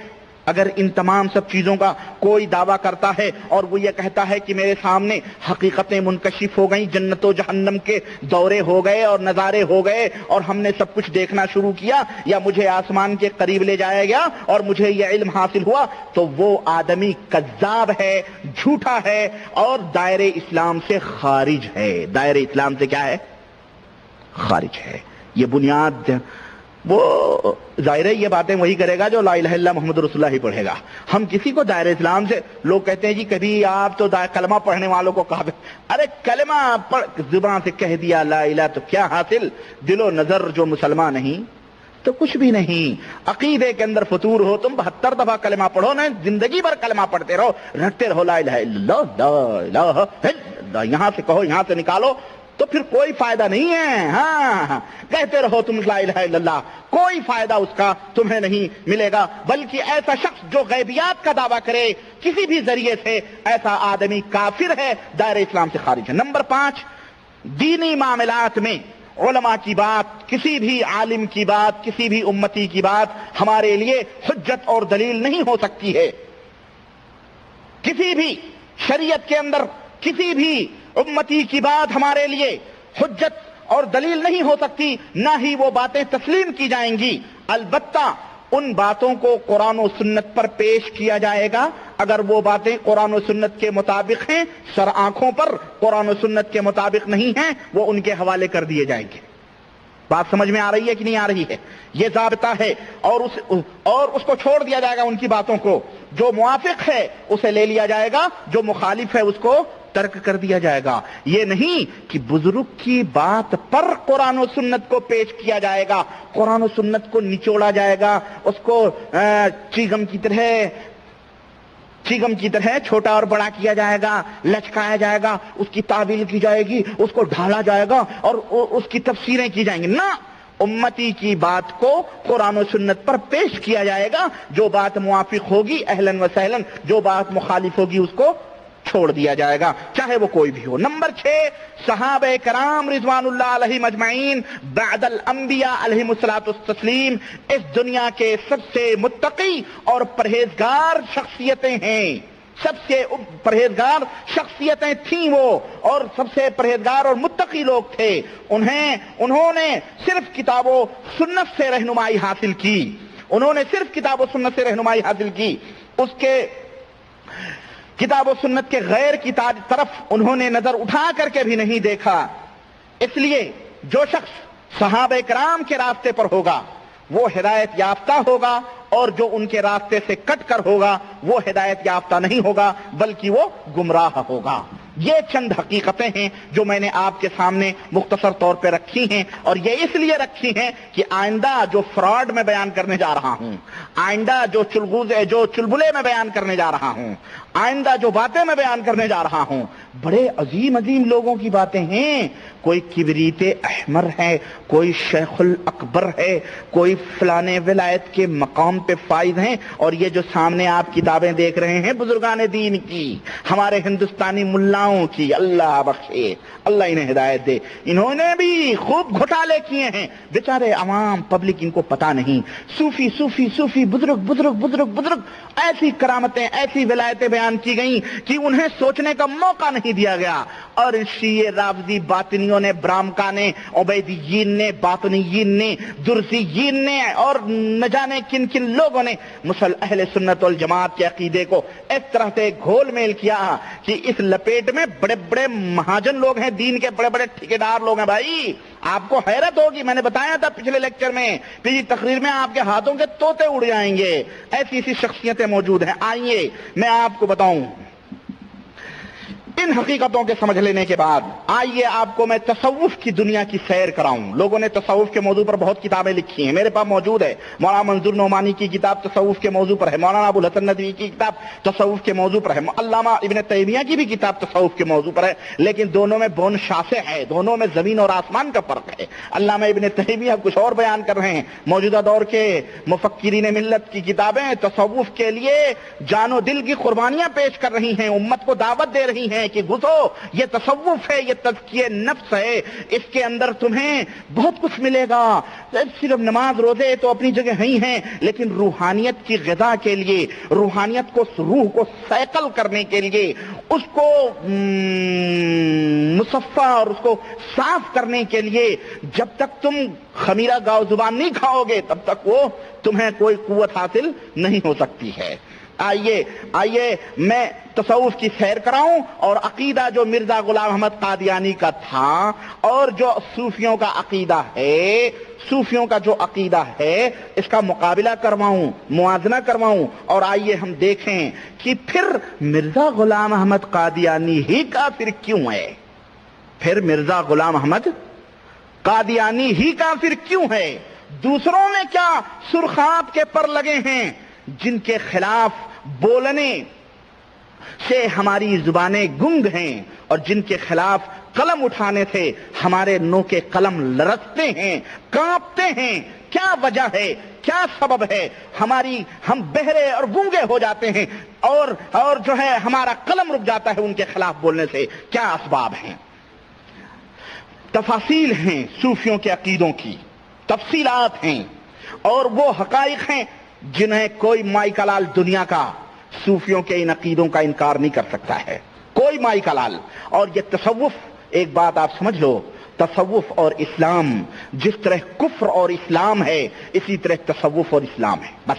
اگر ان تمام سب چیزوں کا کوئی دعویٰ کرتا ہے اور وہ یہ کہتا ہے کہ میرے سامنے حقیقتیں منکشف ہو گئیں، جنت و جہنم کے دورے ہو گئے اور نظارے ہو گئے اور ہم نے سب کچھ دیکھنا شروع کیا، یا مجھے آسمان کے قریب لے جایا گیا اور مجھے یہ علم حاصل ہوا، تو وہ آدمی کذاب ہے، جھوٹا ہے اور دائرے اسلام سے خارج ہے۔ دائرے اسلام سے کیا ہے؟ خارج ہے۔ یہ بنیاد وہ ظاہر ہے یہ باتیں وہی کرے گا جو لا الہ الا محمد رسول اللہ ہی پڑھے گا. ہم کسی کو دائرہ اسلام سے, لوگ کہتے ہیں جی کبھی آپ تو کلمہ پڑھنے والوں کو کہا, ارے کلمہ پڑھ زبان سے کہہ دیا لا الہ تو کیا حاصل؟ دل و نظر جو مسلمان نہیں تو کچھ بھی نہیں. عقیدے کے اندر فطور ہو, تم 72 دفعہ کلمہ پڑھو نا, زندگی بھر کلمہ پڑھتے رہو, رٹتے رہو لا الہ الا اللہ لا الہ الا اللہ, یہاں سے کہو یہاں سے نکالو, تو پھر کوئی فائدہ نہیں ہے. ہاں کہتے رہو تم لا الہ الا اللہ, کوئی فائدہ اس کا تمہیں نہیں ملے گا. بلکہ ایسا شخص جو غیبیات کا دعویٰ کرے کسی بھی ذریعے سے, ایسا آدمی کافر ہے, دائرہ اسلام سے خارج ہے. نمبر 5, دینی معاملات میں علماء کی بات, کسی بھی عالم کی بات, کسی بھی امتی کی بات ہمارے لیے حجت اور دلیل نہیں ہو سکتی ہے. کسی بھی شریعت کے اندر کسی بھی امتی کی بات ہمارے لیے حجت اور دلیل نہیں ہو سکتی, نہ ہی وہ باتیں تسلیم کی جائیں گی. البتہ ان باتوں کو قرآن و سنت پر پیش کیا جائے گا. اگر وہ باتیں قرآن و سنت کے مطابق ہیں, سر آنکھوں پر قرآن و سنت کے مطابق نہیں ہیں, وہ ان کے حوالے کر دیے جائیں گے. بات سمجھ میں آ رہی ہے کہ نہیں آ رہی ہے؟ یہ ضابطہ ہے. اور اس کو چھوڑ دیا جائے گا, ان کی باتوں کو. جو موافق ہے اسے لے لیا جائے گا, جو مخالف ہے اس کو ترک کر دیا جائے گا. یہ نہیں کہ بزرگ کی بات پر قرآن و سنت کو پیش کیا جائے گا, قرآن و سنت کو نچوڑا جائے گا, اس کو چیگم کی طرح چھوٹا اور بڑا کیا جائے گا, لچکایا جائے گا, اس کی تعویل کی جائے گی, اس کو ڈھالا جائے گا اور اس کی تفسیریں کی جائیں گی. نہ, امتی کی بات کو قرآن و سنت پر پیش کیا جائے گا. جو بات موافق ہوگی اہلاً و سہلاً, جو بات مخالف ہوگی اس کو چھوڑ دیا جائے گا, چاہے وہ کوئی بھی ہو. نمبر 6, صحابہ کرام رضوان اللہ علیہم اجمعین بعد الانبیاء علیہم الصلوۃ والتسلیم اس دنیا کے سب سے متقی اور پرہیزگار شخصیتیں ہیں. سب سے پرہیزگار شخصیتیں تھیں وہ, اور سب سے پرہیزگار اور متقی لوگ تھے. انہوں نے صرف کتاب و سنت سے رہنمائی حاصل کی. انہوں نے صرف کتاب و سنت سے رہنمائی حاصل کی. اس کے کتاب و سنت کے غیر کی طرف انہوں نے نظر اٹھا کر کے بھی نہیں دیکھا. اس لیے جو شخص صحابہ کرام کے راستے پر ہوگا وہ ہدایت یافتہ ہوگا, اور جو ان کے راستے سے کٹ کر ہوگا وہ ہدایت یافتہ نہیں ہوگا بلکہ وہ گمراہ ہوگا. یہ چند حقیقتیں ہیں جو میں نے آپ کے سامنے مختصر طور پہ رکھی ہیں, اور یہ اس لیے رکھی ہیں کہ آئندہ جو فراڈ میں بیان کرنے جا رہا ہوں, آئندہ جو چلبلے میں بیان کرنے جا رہا ہوں, آئندہ جو باتیں میں بیان کرنے جا رہا ہوں, بڑے عظیم عظیم لوگوں کی باتیں ہیں. کوئی کبریت احمر ہے, کوئی شیخ الاکبر ہے, کوئی فلانے ولایت کے مقام پہ فائز ہیں, اور یہ جو سامنے آپ کتابیں دیکھ رہے ہیں بزرگان دین کی, ہمارے ہندوستانی ملاؤں کی, اللہ بخشے, اللہ انہیں ہدایت دے, انہوں نے بھی خوب گھوٹالے کیے ہیں. بیچارے عوام پبلک ان کو پتا نہیں. صوفی صوفی صوفی بزرگ بزرگ بزرگ بزرگ ایسی کرامتیں, ایسی ولایتیں بیان کی گئیں کہ انہیں سوچنے کا موقع نہیں دیا گیا. اور شیعہ رافضی باطنیوں نے, برامکا نے, عبیدیین نے, باطنیین نے, درزیین نے, اور نہ جانے کن کن لوگوں نے اہل سنت والجماعت کے عقیدے کو اس طرح سے گھول میل کیا کہ اس لپیٹ میں بڑے بڑے مہاجن لوگ ہیں, دین کے بڑے بڑے ٹھیکیدار لوگ ہیں. بھائی آپ کو حیرت ہوگی, میں نے بتایا تھا پچھلے لیکچر میں, پچھلی تقریر میں, آپ کے ہاتھوں کے طوطے اڑ جائیں گے. ایسی ایسی شخصیتیں موجود ہیں. آئیے میں آپ کو بتاؤں. ان حقیقتوں کے سمجھ لینے کے بعد آئیے آپ کو میں تصوف کی دنیا کی سیر کراؤں. لوگوں نے تصوف کے موضوع پر بہت کتابیں لکھی ہیں, میرے پاس موجود ہے. مولانا منظور نعمانی کی کتاب تصوف کے موضوع پر ہے, مولانا ابو الحسن ندوی کی کتاب تصوف کے موضوع پر ہے, علامہ ابن تیمیہ کی بھی کتاب تصوف کے موضوع پر ہے. لیکن دونوں میں بون شاسع ہے, دونوں میں زمین اور آسمان کا فرق ہے. علامہ ابن تیمیہ کچھ اور بیان کر رہے ہیں, موجودہ دور کے مفکرین ملت کی کتابیں تصوف کے لیے جان و دل کی قربانیاں پیش کر رہی ہیں, امت کو دعوت دے رہی ہیں کہ گھسو, یہ تصوف ہے, یہ تزکیہ نفس ہے, اس کے اندر تمہیں بہت کچھ ملے گا. صرف نماز روزے تو اپنی جگہ ہی ہیں, لیکن روحانیت کی غذا کے لیے, روحانیت کو, روح کو سیکل کرنے کے لیے, اس کو مصفا اور اس کو صاف کرنے کے لیے, جب تک تم خمیرہ گاؤ زبان نہیں کھاؤ گے تب تک وہ تمہیں کوئی قوت حاصل نہیں ہو سکتی ہے. آئیے میں تصوف کی سیر کراؤں اور عقیدہ جو مرزا غلام احمد قادیانی کا تھا اور جو صوفیوں کا عقیدہ ہے اس کا مقابلہ کرواؤں، موازنہ کرواؤں، اور آئیے ہم دیکھیں کہ پھر مرزا غلام احمد قادیانی ہی کافر کیوں ہے، پھر مرزا غلام احمد قادیانی ہی کافر کیوں ہے؟ دوسروں میں کیا سرخاب کے پر لگے ہیں جن کے خلاف بولنے سے ہماری زبانیں گنگ ہیں اور جن کے خلاف قلم اٹھانے سے ہمارے نو کے قلم لرزتے ہیں، کانپتے ہیں؟ کیا وجہ ہے، کیا سبب ہے؟ ہم بہرے اور گونگے ہو جاتے ہیں اور جو ہے ہمارا قلم رک جاتا ہے ان کے خلاف بولنے سے، کیا اسباب ہیں؟ تفاصیل ہیں صوفیوں کے عقیدوں کی، تفصیلات ہیں اور وہ حقائق ہیں جنہیں کوئی مائی کا لال دنیا کا صوفیوں کے ان عقیدوں کا انکار نہیں کر سکتا ہے، کوئی مائی کا لال۔ اور یہ تصوف، ایک بات آپ سمجھ لو، تصوف اور اسلام جس طرح کفر اور اسلام ہے اسی طرح تصوف اور اسلام ہے۔ بس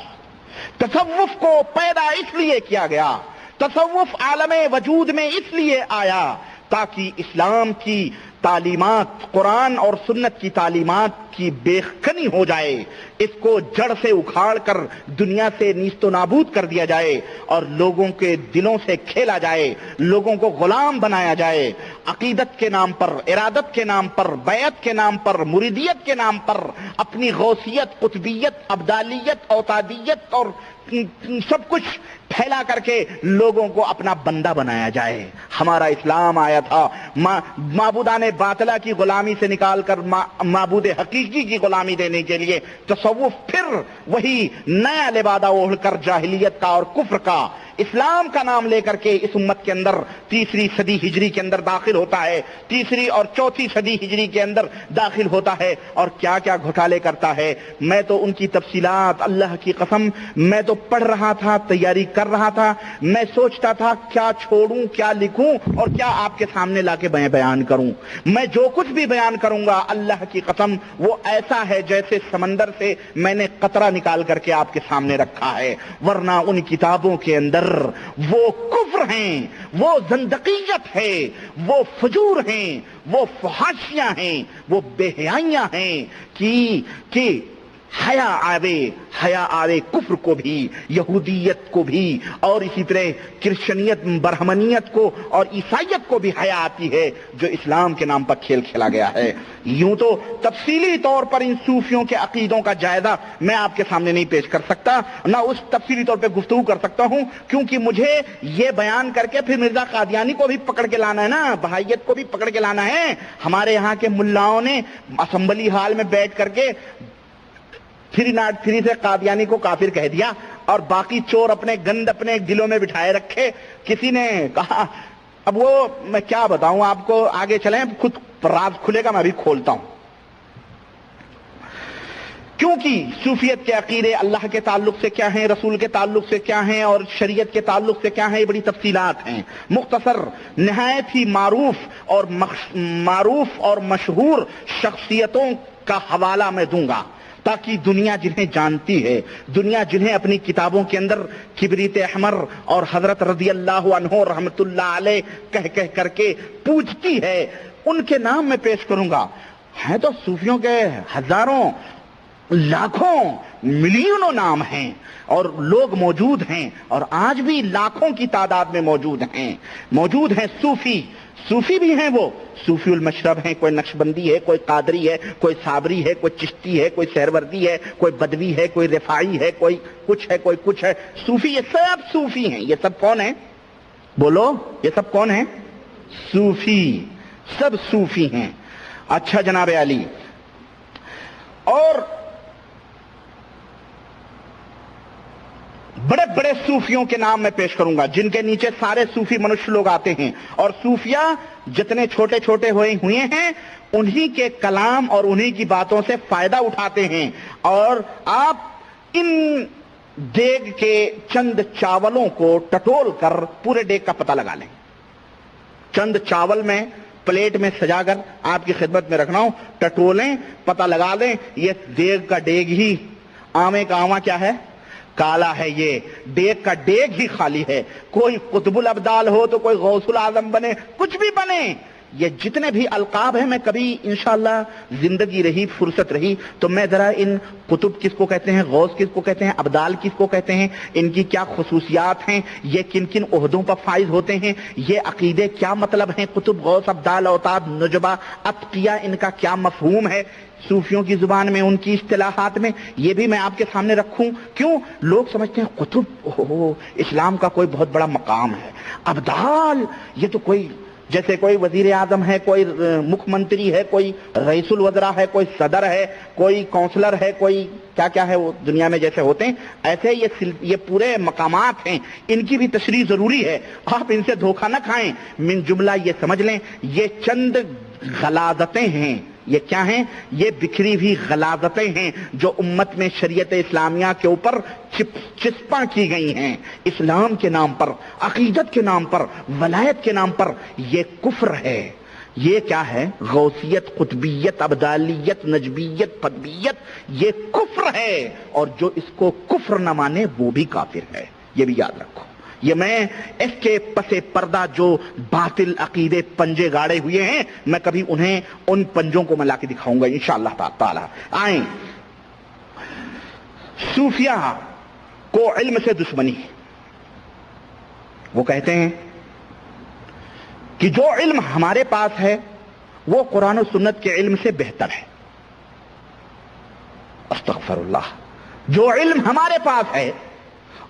تصوف کو پیدا اس لیے کیا گیا، تصوف عالم وجود میں اس لیے آیا تاکہ اسلام کی تعلیمات، قرآن اور سنت کی تعلیمات کی بےخنی ہو جائے، اس کو جڑ سے اکھاڑ کر دنیا سے نیست و نابود کر دیا جائے اور لوگوں کے دلوں سے کھیلا جائے، لوگوں کو غلام بنایا جائے، عقیدت کے نام پر، ارادت کے نام پر، بیعت کے نام پر، مریدیت کے نام پر اپنی غوثیت، قطبیت، ابدالیت، اوتادیت اور سب کچھ پھیلا کر کے لوگوں کو اپنا بندہ بنایا جائے۔ ہمارا اسلام آیا تھا معبودان باطلہ کی غلامی سے نکال کر معبود حقیقی کی غلامی دینے کے لیے۔ تصوف پھر وہی نیا لبادہ اوڑھ کر جاہلیت کا اور کفر کا، اسلام کا نام لے کر کے اس امت کے اندر تیسری صدی ہجری کے اندر داخل ہوتا ہے، تیسری اور چوتھی صدی ہجری کے اندر داخل ہوتا ہے اور کیا کیا گھوٹالے کرتا ہے۔ میں تو ان کی تفصیلات، اللہ کی قسم میں تو پڑھ رہا تھا، تیاری کر رہا تھا، میں سوچتا تھا کیا چھوڑوں، کیا لکھوں اور کیا آپ کے سامنے لا کے بیان کروں۔ میں جو کچھ بھی بیان کروں گا اللہ کی قسم وہ ایسا ہے جیسے سمندر سے میں نے قطرہ نکال کر کے آپ کے سامنے رکھا ہے، ورنہ ان کتابوں کے اندر وہ کفر ہیں، وہ زندقیت ہے، وہ فجور ہیں، وہ فحاشیاں ہیں، وہ بے حیائیاں ہیں کہ حیا آوے کفر کو بھی، یہودیت کو بھی، اور اسی طرح کرسچنیت، برہمنیت کو اور عیسائیت کو بھی حیا آتی ہے جو اسلام کے نام پر کھیل کھیلا گیا ہے۔ یوں تو تفصیلی طور پر ان صوفیوں کے عقیدوں کا جائزہ میں آپ کے سامنے نہیں پیش کر سکتا، نہ اس تفصیلی طور پہ گفتگو کر سکتا ہوں، کیونکہ مجھے یہ بیان کر کے پھر مرزا قادیانی کو بھی پکڑ کے لانا ہے نا، بہائیت کو بھی پکڑ کے لانا ہے۔ ہمارے یہاں کے ملاؤں نے اسمبلی ہال میں بیٹھ کر کے فری ناٹ فری سے قادیانی کو کافر کہہ دیا اور باقی چور اپنے گند اپنے دلوں میں بٹھائے رکھے۔ کسی نے کہا، اب وہ میں کیا بتاؤں آپ کو، آگے چلیں خود راز کھلے گا، میں بھی کھولتا ہوں۔ کیونکہ صوفیت کے عقیدے اللہ کے تعلق سے کیا ہیں، رسول کے تعلق سے کیا ہیں اور شریعت کے تعلق سے کیا ہیں، یہ بڑی تفصیلات ہیں۔ مختصر نہایت ہی معروف اور مشہور شخصیتوں کا حوالہ میں دوں گا تاکہ دنیا جنہیں جانتی ہے، دنیا جنہیں اپنی کتابوں کے اندر کبریت احمر اور حضرت رضی اللہ عنہ رحمت اللہ علیہ کہہ کر کے پوجتی ہے، ان کے نام میں پیش کروں گا۔ ہیں تو صوفیوں کے ہزاروں، لاکھوں، ملینوں نام ہیں اور لوگ موجود ہیں، اور آج بھی لاکھوں کی تعداد میں موجود ہیں صوفی بھی ہیں، وہ صوفی المشرب ہیں، کوئی نقشبندی ہے، کوئی قادری ہے، کوئی صابری ہے، کوئی چشتی ہے، کوئی سہروردی ہے، کوئی بدوی ہے، کوئی رفاعی ہے، کوئی کچھ ہے۔ صوفی، یہ سب صوفی ہیں۔ یہ سب کون ہیں؟ بولو، یہ سب کون ہیں؟ صوفی، سب صوفی ہیں۔ اچھا جناب علی، اور بڑے بڑے صوفیوں کے نام میں پیش کروں گا جن کے نیچے سارے صوفی منشیہ لوگ آتے ہیں، اور صوفیہ جتنے چھوٹے چھوٹے ہوئے ہیں انہی کے کلام اور انہی کی باتوں سے فائدہ اٹھاتے ہیں۔ اور آپ ان دیگ کے چند چاولوں کو ٹٹول کر پورے دیگ کا پتہ لگا لیں۔ چند چاول میں پلیٹ میں سجا کر آپ کی خدمت میں رکھ رہا ہوں، ٹٹولیں، پتہ لگا لیں یہ دیگ کا دیگ ہی، آمے کا آواں کیا ہے؟ کالا ہے یہ ڈیگ کا ڈیگ ہی خالی ہے. کوئی قطب الابدال ہو تو کوئی غوث العظم بنے, کچھ بھی بنے. یہ جتنے بھی القاب ہیں, میں کبھی انشاءاللہ زندگی رہی فرصت رہی تو میں ذرا ان قطب کس کو کہتے ہیں, غوث کس کو کہتے ہیں, ابدال کس کو کہتے ہیں, ان کی کیا خصوصیات ہیں, یہ کن کن عہدوں پر فائز ہوتے ہیں, یہ عقیدے کیا مطلب ہیں, قطب غوث ابدال اوتاد نجبہ اتقیاء, ان کا کیا مفہوم ہے صوفیوں کی زبان میں, ان کی اصطلاحات میں, یہ بھی میں آپ کے سامنے رکھوں. کیوں لوگ سمجھتے ہیں قطب اسلام کا کوئی بہت بڑا مقام ہے, ابدال یہ تو کوئی جیسے کوئی وزیر اعظم ہے, کوئی مکھ منتری ہے, کوئی رئیس الوزراء ہے, کوئی صدر ہے, کوئی کونسلر ہے, کوئی کیا کیا ہے وہ دنیا میں جیسے ہوتے ہیں, ایسے یہ پورے مقامات ہیں, ان کی بھی تشریح ضروری ہے. آپ ان سے دھوکہ نہ کھائیں. من جملہ یہ سمجھ لیں یہ چند غلاظتیں ہیں. یہ کیا ہیں؟ یہ بکھری ہوئی غلاظتیں ہیں جو امت میں شریعت اسلامیہ کے اوپر چسپاں کی گئی ہیں. اسلام کے نام پر, عقیدت کے نام پر, ولایت کے نام پر. یہ کفر ہے. یہ کیا ہے؟ غوثیت, قطبیت, ابدالیت, نجبیت, قطبیت, یہ کفر ہے. اور جو اس کو کفر نہ مانے وہ بھی کافر ہے. یہ بھی یاد رکھو. یہ میں اس کے پس پردہ جو باطل عقیدے پنجے گاڑے ہوئے ہیں, میں کبھی انہیں ان پنجوں کو میں لا کے دکھاؤں گا انشاءاللہ تعالی. آئیں, صوفیہ کو علم سے دشمنی ہے. وہ کہتے ہیں کہ جو علم ہمارے پاس ہے وہ قرآن و سنت کے علم سے بہتر ہے. استغفر اللہ. جو علم ہمارے پاس ہے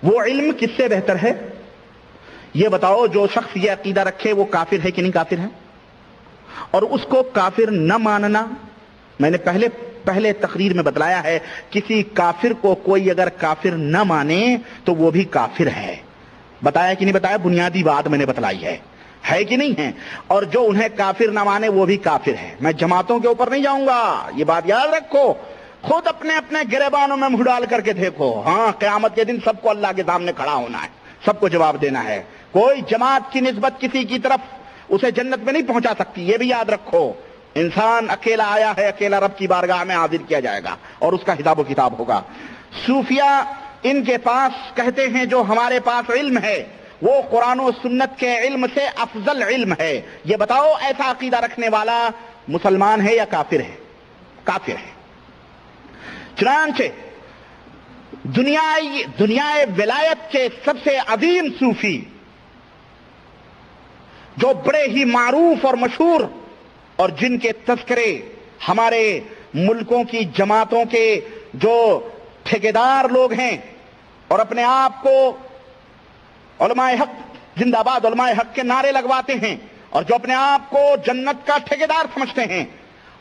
وہ علم کس سے بہتر ہے؟ یہ بتاؤ, جو شخص یہ عقیدہ رکھے وہ کافر ہے کہ نہیں کافر ہے؟ اور اس کو کافر نہ ماننا, میں نے پہلے تقریر میں بتلایا ہے, کسی کافر کو کوئی اگر کافر نہ مانے تو وہ بھی کافر ہے. بتایا کہ نہیں بتایا؟ بنیادی بات میں نے بتلائی ہے کہ نہیں ہے؟ اور جو انہیں کافر نہ مانے وہ بھی کافر ہے. میں جماعتوں کے اوپر نہیں جاؤں گا, یہ بات یاد رکھو. خود اپنے اپنے گریبانوں میں منہ ڈال کر کے دیکھو. ہاں, قیامت کے دن سب کو اللہ کے سامنے کھڑا ہونا ہے, سب کو جواب دینا ہے. کوئی جماعت کی نسبت کسی کی طرف اسے جنت میں نہیں پہنچا سکتی. یہ بھی یاد رکھو. انسان اکیلا آیا ہے, اکیلا رب کی بارگاہ میں حاضر کیا جائے گا اور اس کا حساب و کتاب ہوگا. صوفیہ ان کے پاس کہتے ہیں جو ہمارے پاس علم ہے وہ قرآن و سنت کے علم سے افضل علم ہے. یہ بتاؤ ایسا عقیدہ رکھنے والا مسلمان ہے یا کافر ہے؟ کافر ہے. چنانچہ دنیا ولایت کے سب سے عظیم صوفی جو بڑے ہی معروف اور مشہور اور جن کے تذکرے ہمارے ملکوں کی جماعتوں کے جو ٹھیکیدار لوگ ہیں اور اپنے آپ کو علماء حق زندہ باد علماء حق کے نعرے لگواتے ہیں اور جو اپنے آپ کو جنت کا ٹھیکیدار سمجھتے ہیں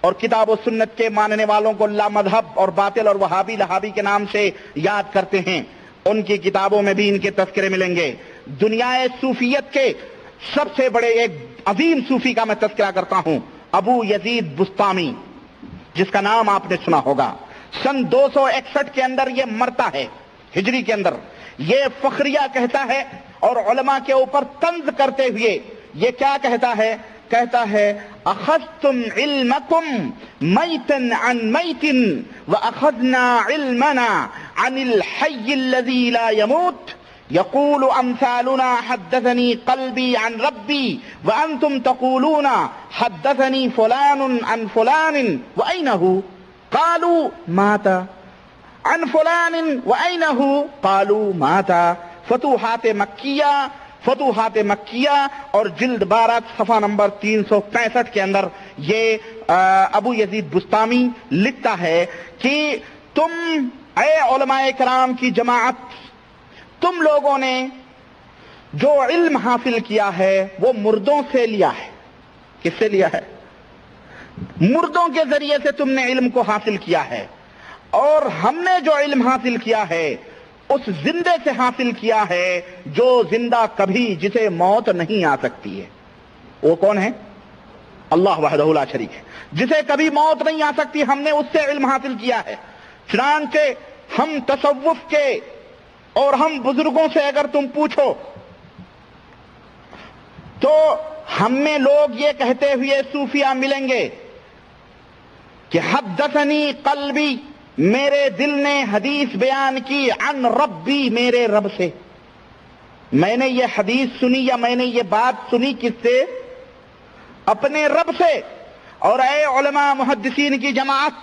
اور کتاب و سنت کے ماننے والوں کو لا مذہب اور باطل اور وہابی لہابی کے نام سے یاد کرتے ہیں, ان کی کتابوں میں بھی ان کے تذکرے ملیں گے. دنیا صوفیت کے سب سے بڑے ایک عظیم صوفی کا میں تذکرہ کرتا ہوں, ابو یزید بسطامی, جس کا نام آپ نے سنا ہوگا. سن 261 کے اندر یہ مرتا ہے, ہجری کے اندر. یہ فخریہ کہتا ہے اور علماء کے اوپر طنز کرتے ہوئے یہ کیا کہتا ہے؟ کہتا ہے اخذتم علمکم میتا عن میت واخذنا علمنا عن الحی الذی لا يموت يقول امثالنا حدثني قلبي عن ربي وانتم تقولون حدثني فلان عن فلان واينه قالوا مات عن فلان واينه قالوا مات. فتوحات مکیہ اور جلد 12 صفحہ نمبر 365 کے اندر یہ ابو یزید بسطامی لکھتا ہے کہ تم اے علماء کرام کی جماعت, تم لوگوں نے جو علم حاصل کیا ہے وہ مردوں سے لیا ہے. کس سے لیا ہے؟ مردوں کے ذریعے سے تم نے علم کو حاصل کیا ہے. اور ہم نے جو علم حاصل کیا ہے اس زندے سے حاصل کیا ہے جو زندہ کبھی جسے موت نہیں آ سکتی ہے. وہ کون ہے؟ اللہ وحدہ لا شریک ہے, جسے کبھی موت نہیں آ سکتی, ہم نے اس سے علم حاصل کیا ہے. چنانچہ ہم تصوف کے اور ہم بزرگوں سے اگر تم پوچھو تو ہم میں لوگ یہ کہتے ہوئے صوفیہ ملیں گے کہ حدثنی قلبی, میرے دل نے حدیث بیان کی عن ربی، میرے رب سے. میں نے یہ حدیث سنی یا میں نے یہ بات سنی کس سے؟ اپنے رب سے. اور اے علماء محدثین کی جماعت،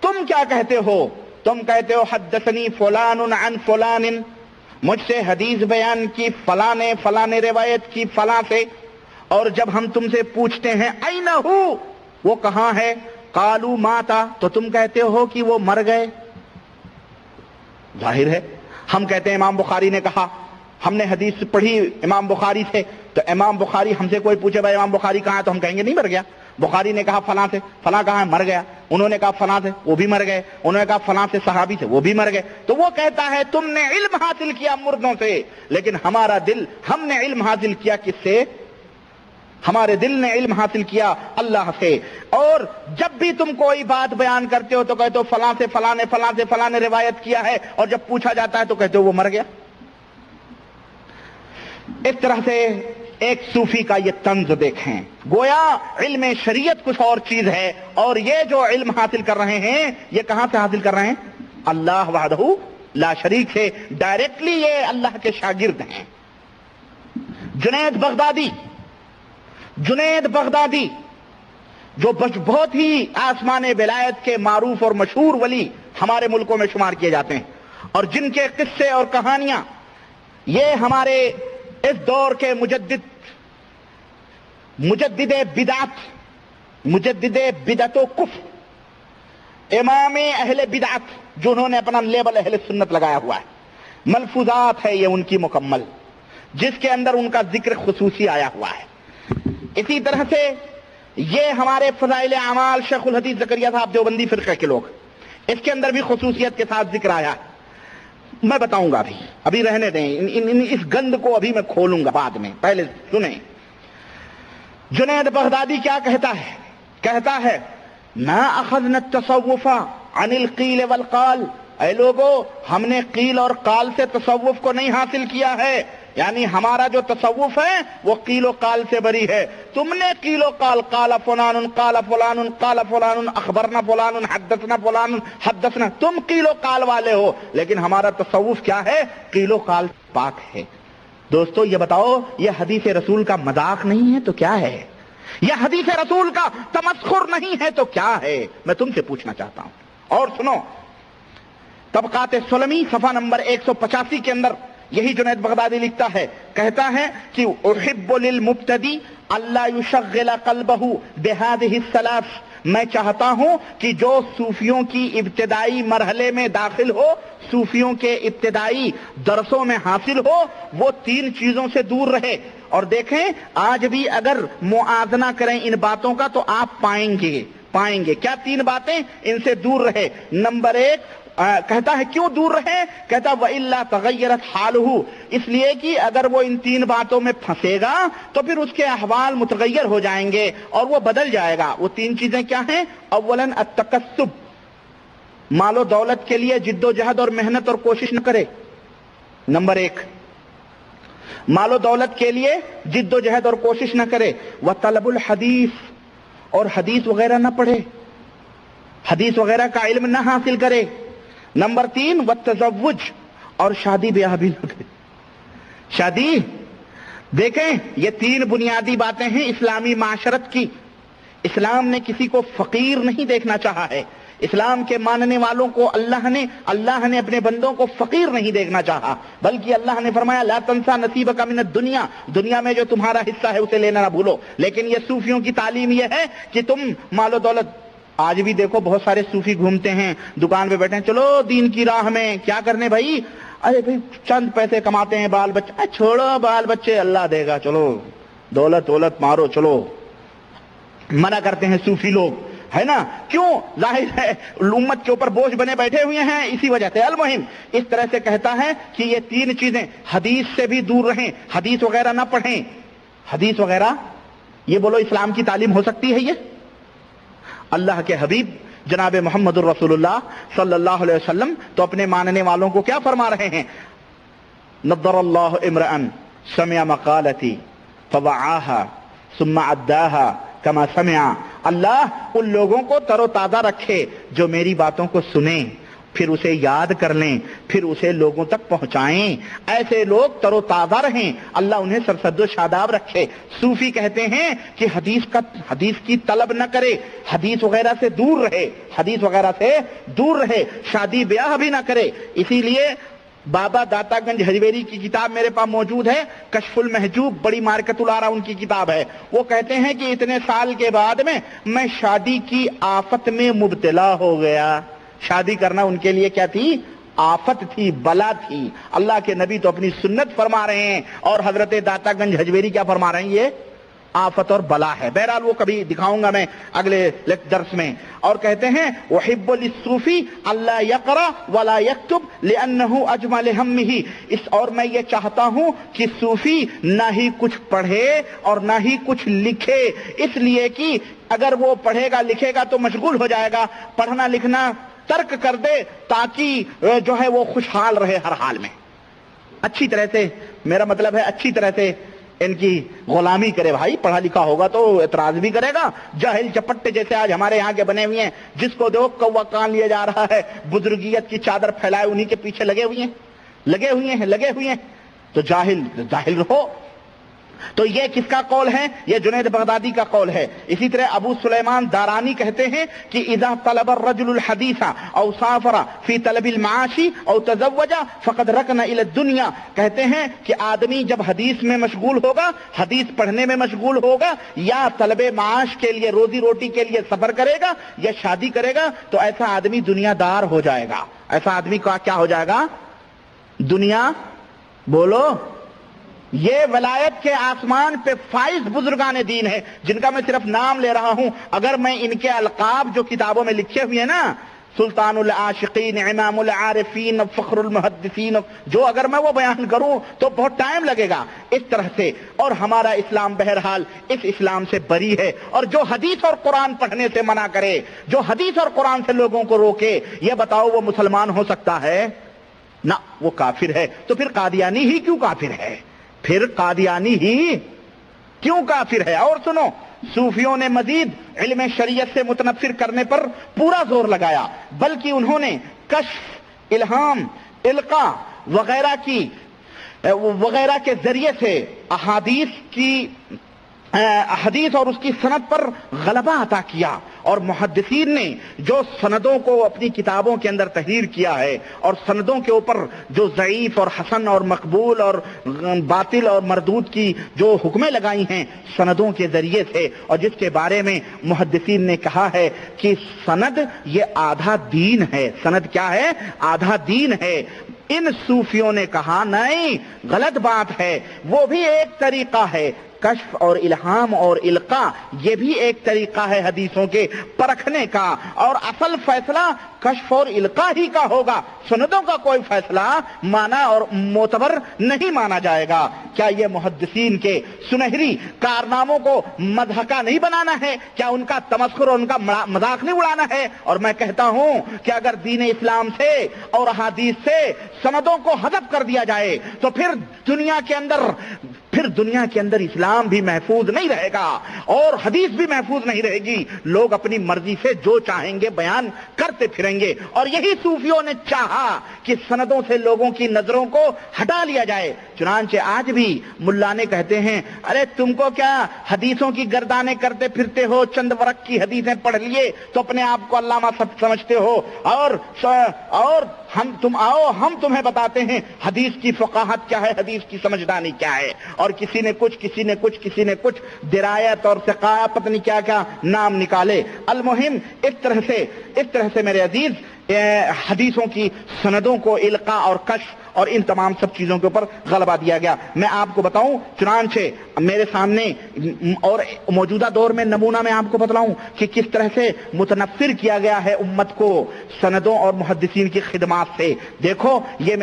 تم کیا کہتے ہو؟ تم کہتے ہو حدثنی فلان عن فلان، مجھ سے حدیث بیان کی فلاں نے، فلاں نے روایت کی فلاں سے. اور جب ہم تم سے پوچھتے ہیں اینا ہو، وہ کہاں ہے؟ قالوا ماتا، تو تم کہتے ہو کہ وہ مر گئے. ظاہر ہے ہم کہتے ہیں امام بخاری نے کہا، ہم نے حدیث پڑھی امام بخاری سے، تو امام بخاری ہم سے کوئی پوچھے بھائی امام بخاری کہاں ہے، تو ہم کہیں گے نہیں مر گیا. بخاری نے کہا فلاں سے، فلاں کہاں ہے؟ مر گیا. انہوں نے کہا فلاں سے، وہ بھی مر گئے. انہوں نے کہا فلاں سے صحابی سے، وہ بھی مر گئے. تو وہ کہتا ہے تم نے علم حاصل کیا مردوں سے، لیکن ہمارا دل، ہم نے علم حاصل کیا کس سے؟ ہمارے دل نے علم حاصل کیا اللہ سے. اور جب بھی تم کوئی بات بیان کرتے ہو تو کہتے ہو فلاں سے فلاں نے، فلاں سے فلاں نے روایت کیا ہے، اور جب پوچھا جاتا ہے تو کہتے ہو وہ مر گیا. اس طرح سے ایک صوفی کا یہ طنز دیکھیں. گویا علم شریعت کچھ اور چیز ہے، اور یہ جو علم حاصل کر رہے ہیں یہ کہاں سے حاصل کر رہے ہیں؟ اللہ وحدہ لا شریک سے. ڈائریکٹلی یہ اللہ کے شاگرد ہیں. جنید بغدادی جو بہت ہی آسمان ولایت کے معروف اور مشہور ولی ہمارے ملکوں میں شمار کیے جاتے ہیں، اور جن کے قصے اور کہانیاں یہ ہمارے اس دور کے مجدد بدعت و کفر، امام اہل بدعت، جو انہوں نے اپنا لیبل اہل سنت لگایا ہوا ہے، ملفوظات ہے یہ ان کی مکمل، جس کے اندر ان کا ذکر خصوصی آیا ہوا ہے. اسی طرح سے یہ ہمارے فضائل اعمال شیخ الحدیث زکریا صاحب دیوبندی فرقہ کے لوگ، اس کے اندر بھی خصوصیت کے ساتھ ذکر آیا. میں بتاؤں گا، ابھی رہنے دیں، اس گند کو ابھی میں کھولوں گا بعد میں، پہلے سنیں. جنید بغدادی کیا کہتا ہے؟ کہتا ہے ما اخذنا التصوف عن القیل والقال. اے لوگو، ہم نے قیل اور قال سے تصوف کو نہیں حاصل کیا ہے. یعنی ہمارا جو تصوف ہے وہ قیل و قال سے بری ہے. تم نے قیل و قال، قال فلان قال فلان قال فلان اخبرنا فلان حدثنا فلان حدثنا، تم قیل و قال والے ہو، لیکن ہمارا تصوف کیا ہے؟ قیل و قال پاک ہے. دوستو یہ بتاؤ، یہ حدیث رسول کا مذاق نہیں ہے تو کیا ہے؟ یہ حدیث رسول کا تمسخر نہیں ہے تو کیا ہے؟ میں تم سے پوچھنا چاہتا ہوں. اور سنو، طبقات سلمی صفحہ نمبر 185 کے اندر یہی جنید بغدادی لکھتا ہے، کہتا ہے کہ احب للمبتدی اللہ یشغل قلبہ بہذہ الثلاث. میں چاہتا ہوں کہ جو صوفیوں کی ابتدائی مرحلے میں داخل ہو، صوفیوں کے ابتدائی درسوں میں حاصل ہو، وہ 3 چیزوں سے دور رہے. اور دیکھیں آج بھی اگر موازنہ کریں ان باتوں کا تو آپ پائیں گے کیا 3 باتیں؟ ان سے دور رہے. نمبر 1 کہتا ہے کیوں دور رہے؟ کہتا وَإِلَّا تَغَيَّرَتْ حَالُهُ، اس لیے کہ اگر وہ ان 3 باتوں میں پھنسے گا تو پھر اس کے احوال متغیر ہو جائیں گے اور وہ بدل جائے گا. وہ 3 چیزیں کیا ہیں؟ اولاً التکسب، مال و دولت کے لیے جد و جہد اور محنت اور کوشش نہ کرے. نمبر 1، مال و دولت کے لیے جد و جہد اور کوشش نہ کرے. وطلب الحدیث، اور حدیث وغیرہ نہ پڑھے، حدیث وغیرہ کا علم نہ حاصل کرے. نمبر 3 والتزوج، اور شادی بیاہ بھی نہ کرے. شادی، دیکھیں یہ 3 بنیادی باتیں ہیں اسلامی معاشرت کی. اسلام نے کسی کو فقیر نہیں دیکھنا چاہا ہے. اسلام کے ماننے والوں کو اللہ نے اپنے بندوں کو فقیر نہیں دیکھنا چاہا، بلکہ اللہ نے فرمایا لا تنسا نصیبک من الدنیا، دنیا میں جو تمہارا حصہ ہے اسے لینا نہ بھولو. لیکن یہ صوفیوں کی تعلیم یہ ہے کہ تم مال و دولت، آج بھی دیکھو بہت سارے صوفی گھومتے ہیں، دکان پہ بیٹھے ہیں، چلو دین کی راہ میں کیا کرنے بھائی؟ ارے بھائی چند پیسے کماتے ہیں، بال بچے، چھوڑو بال بچے اللہ دے گا، چلو دولت مارو، چلو. منع کرتے ہیں صوفی لوگ، ہے نا؟ کیوں؟ ظاہر ہے امت کے اوپر بوجھ بنے بیٹھے ہوئے ہیں اسی وجہ سے. المہم اس طرح سے کہتا ہے کہ یہ 3 چیزیں، حدیث سے بھی دور رہیں، حدیث وغیرہ نہ پڑھیں. حدیث وغیرہ، یہ بولو اسلام کی تعلیم ہو سکتی ہے؟ یہ اللہ کے حبیب جناب محمد الرسول اللہ صلی اللہ علیہ وسلم تو اپنے ماننے والوں کو کیا فرما رہے ہیں؟ نضر اللہ امرأ سمع مقالتی فوعاها ثم عداها كما سمع. اللہ ان لوگوں کو تر و تازہ رکھے جو میری باتوں کو سنیں، پھر اسے یاد کر لیں، پھر اسے لوگوں تک پہنچائیں۔ ایسے لوگ تر و تازہ رہیں، اللہ انہیں سرسبز و شاداب رکھے۔ صوفی کہتے ہیں کہ حدیث کی طلب نہ کرے، حدیث وغیرہ سے دور رہے، حدیث وغیرہ سے دور رہے، شادی بیاہ بھی نہ کرے۔ اسی لیے بابا داتا گنج ہجویری کی کتاب میرے پاس موجود ہے، کشف المحجوب، بڑی مارکت الارا ان کی کتاب ہے۔ وہ کہتے ہیں کہ اتنے سال کے بعد میں شادی کی آفت میں مبتلا ہو گیا۔ شادی کرنا ان کے لیے کیا تھی؟ آفت تھی، بلا تھی۔ اللہ کے نبی تو اپنی سنت فرما رہے ہیں اور حضرت داتا گنج ہجویری کیا فرما رہے ہیں؟ یہ آفت اور بلا ہے۔ بہرحال وہ کبھی دکھاؤں گا میں اگلے درس میں۔ اور کہتے ہیں وحب للصوفی اللہ یقرأ ولا یکتب لأنه اجمل همه، اور میں یہ چاہتا ہوں کہ صوفی نہ ہی کچھ پڑھے اور نہ ہی کچھ لکھے، اس لیے کہ اگر وہ پڑھے گا لکھے گا تو مشغول ہو جائے گا، پڑھنا لکھنا ترک کر دے تاکہ جو ہے وہ خوشحال رہے ہر حال میں، اچھی طرح سے، میرا مطلب ہے اچھی طرح سے ان کی غلامی کرے۔ بھائی پڑھا لکھا ہوگا تو اعتراض بھی کرے گا، جاہل چپٹے جیسے آج ہمارے یہاں کے بنے ہوئے ہیں، جس کو دیکھو کوا کان لیا جا رہا ہے، بزرگیت کی چادر پھیلائے انہی کے پیچھے لگے ہوئے ہیں، تو جاہل رہو۔ تو یہ کس کا قول ہے؟ یہ جنید بغدادی کا قول ہے۔ اسی طرح ابو سلیمان دارانی کہتے ہیں کہ اذا طلب الرجل الحدیث او سافر فی طلب المعاش او تزوج فقد رکن الى الدنیا، کہتے ہیں کہ آدمی جب حدیث میں مشغول ہوگا، حدیث پڑھنے میں مشغول ہوگا، یا طلب معاش کے لیے، روزی روٹی کے لیے سفر کرے گا یا شادی کرے گا، تو ایسا آدمی دنیا دار ہو جائے گا۔ ایسا آدمی کا کیا ہو جائے گا؟ دنیا، بولو۔ یہ ولایت کے آسمان پہ فائز بزرگان دین ہے جن کا میں صرف نام لے رہا ہوں۔ اگر میں ان کے القاب جو کتابوں میں لکھے ہوئے ہیں نا، سلطان العاشقین، امام العارفین، فخر المحدثین، جو اگر میں وہ بیان کروں تو بہت ٹائم لگے گا اس طرح سے۔ اور ہمارا اسلام بہرحال اس اسلام سے بری ہے، اور جو حدیث اور قرآن پڑھنے سے منع کرے، جو حدیث اور قرآن سے لوگوں کو روکے، یہ بتاؤ وہ مسلمان ہو سکتا ہے؟ نہ، وہ کافر ہے۔ تو پھر قادیانی ہی کیوں کافر ہے؟ اور سنو، صوفیوں نے مزید علم شریعت سے متنفر کرنے پر پورا زور لگایا، بلکہ انہوں نے کشف، الہام، القاء وغیرہ کے ذریعے سے احادیث اور اس کی سند پر غلبہ عطا کیا، اور محدثین نے جو سندوں کو اپنی کتابوں کے اندر تحریر کیا ہے، اور سندوں کے اوپر جو ضعیف اور حسن اور مقبول اور باطل اور مردود کی جو حکمیں لگائی ہیں سندوں کے ذریعے سے، اور جس کے بارے میں محدثین نے کہا ہے کہ سند یہ آدھا دین ہے۔ سند کیا ہے؟ آدھا دین ہے۔ ان صوفیوں نے کہا نہیں، غلط بات ہے، وہ بھی ایک طریقہ ہے، کشف اور الہام اور القاء یہ بھی ایک طریقہ ہے حدیثوں کے پرکھنے کا، اور اصل فیصلہ کشف اور القاء ہی کا ہوگا، سندوں کا کوئی فیصلہ مانا اور معتبر نہیں مانا جائے گا۔ کیا یہ محدثین کے سنہری کارناموں کو مضحکہ نہیں بنانا ہے؟ کیا ان کا تمسخر اور ان کا مذاق نہیں اڑانا ہے؟ اور میں کہتا ہوں کہ اگر دین اسلام سے اور احادیث سے سندوں کو حذف کر دیا جائے تو پھر دنیا کے اندر اسلام بھی محفوظ نہیں رہے گا اور حدیث بھی محفوظ نہیں رہے گی۔ لوگ اپنی مرضی سے جو چاہیں گے بیان کرتے پھریں گے، اور یہی صوفیوں نے چاہا کہ سندوں سے لوگوں کی نظروں کو ہٹا لیا جائے۔ چنانچہ آج بھی ملانے کہتے ہیں ارے تم کو کیا حدیثوں کی گردانیں کرتے پھرتے ہو، چند ورق کی حدیثیں پڑھ لیے تو اپنے آپ کو علامہ سب سمجھتے ہو، اور ہم تمہیں بتاتے ہیں حدیث کی فقاہت کیا ہے، حدیث کی سمجھدانی کیا ہے۔ اور کسی نے کچھ درایت اور ثقافت پتہ نہیں کیا کیا نام نکالے۔ المہم اس طرح سے میرے عزیز حدیثوں کی سندوں کو القاء اور کشف اور ان تمام سب چیزوں کے اوپر غلبہ دیا گیا۔ میں آپ کو بتاؤں، چنانچہ میرے سامنے اور موجودہ دور میں نمونہ میں آپ کو بتلاؤں کہ کس طرح سے متنفر کیا گیا ہے امت کو سندوں اور محدثین کی خدمات سے۔ دیکھو یہ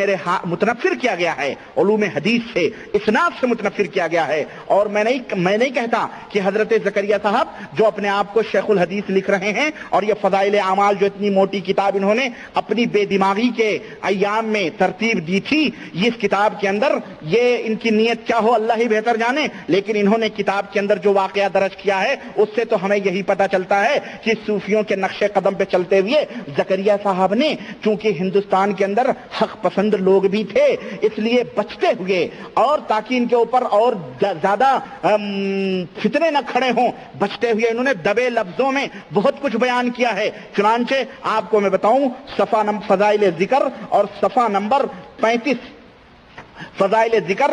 متنفر کیا گیا ہے علوم حدیث سے، اسناد سے متنفر کیا گیا ہے۔ اور میں نہیں کہتا کہ حضرت زکریا صاحب جو اپنے آپ کو شیخ الحدیث لکھ رہے ہیں اور یہ فضائل اعمال جو اتنی موٹی کتاب انہوں نے اپنی بے دماغی کے ایام میں ترتیب دی تھی اس کتاب کے اندر. یہ ان کی نیت کیا ہو اللہ ہی بہتر جانے, لیکن انہوں نے کتاب کے اندر جو واقعہ درج کیا ہے اس سے تو ہمیں یہی پتا چلتا ہے کہ صوفیوں کے نقش قدم پہ چلتے ہوئے زکریا صاحب نے, چونکہ ہندوستان کے اندر حق پسند لوگ بھی تھے, اس لیے بچتے ہوئے اور تاکہ ان کے اوپر اور زیادہ فتنے نہ کھڑے ہوں, بچتے ہوئے انہوں نے دبے لفظوں میں بہت کچھ بیان کیا ہے. چنانچہ آپ کو میں بتاؤں صفحہ نمبر فضائل ذکر اور صفحہ نمبر 35, فضائل ذکر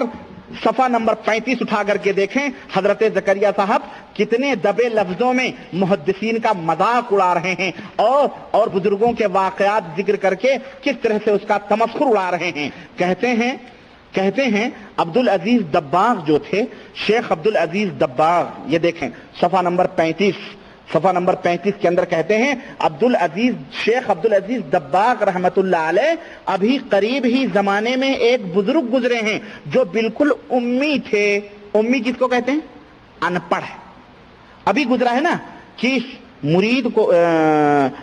صفحہ نمبر 35 اٹھا کر کے دیکھیں حضرت زکریا صاحب کتنے دبے لفظوں میں محدثین کا مذاق اڑا رہے ہیں اور بزرگوں کے واقعات ذکر کر کے کس طرح سے اس کا تمسخر اڑا رہے ہیں. کہتے ہیں عبد العزیز دباغ جو تھے, شیخ عبد العزیز دباغ, یہ دیکھیں صفحہ نمبر 35 کے اندر کہتے ہیں شیخ عبد العزیز دباغ رحمت اللہ علیہ ابھی قریب ہی زمانے میں ایک بزرگ گزرے ہیں جو بالکل امی تھے. امی کس کو کہتے ہیں؟ ان پڑھ. ابھی گزرا ہے نا کہ مرید کو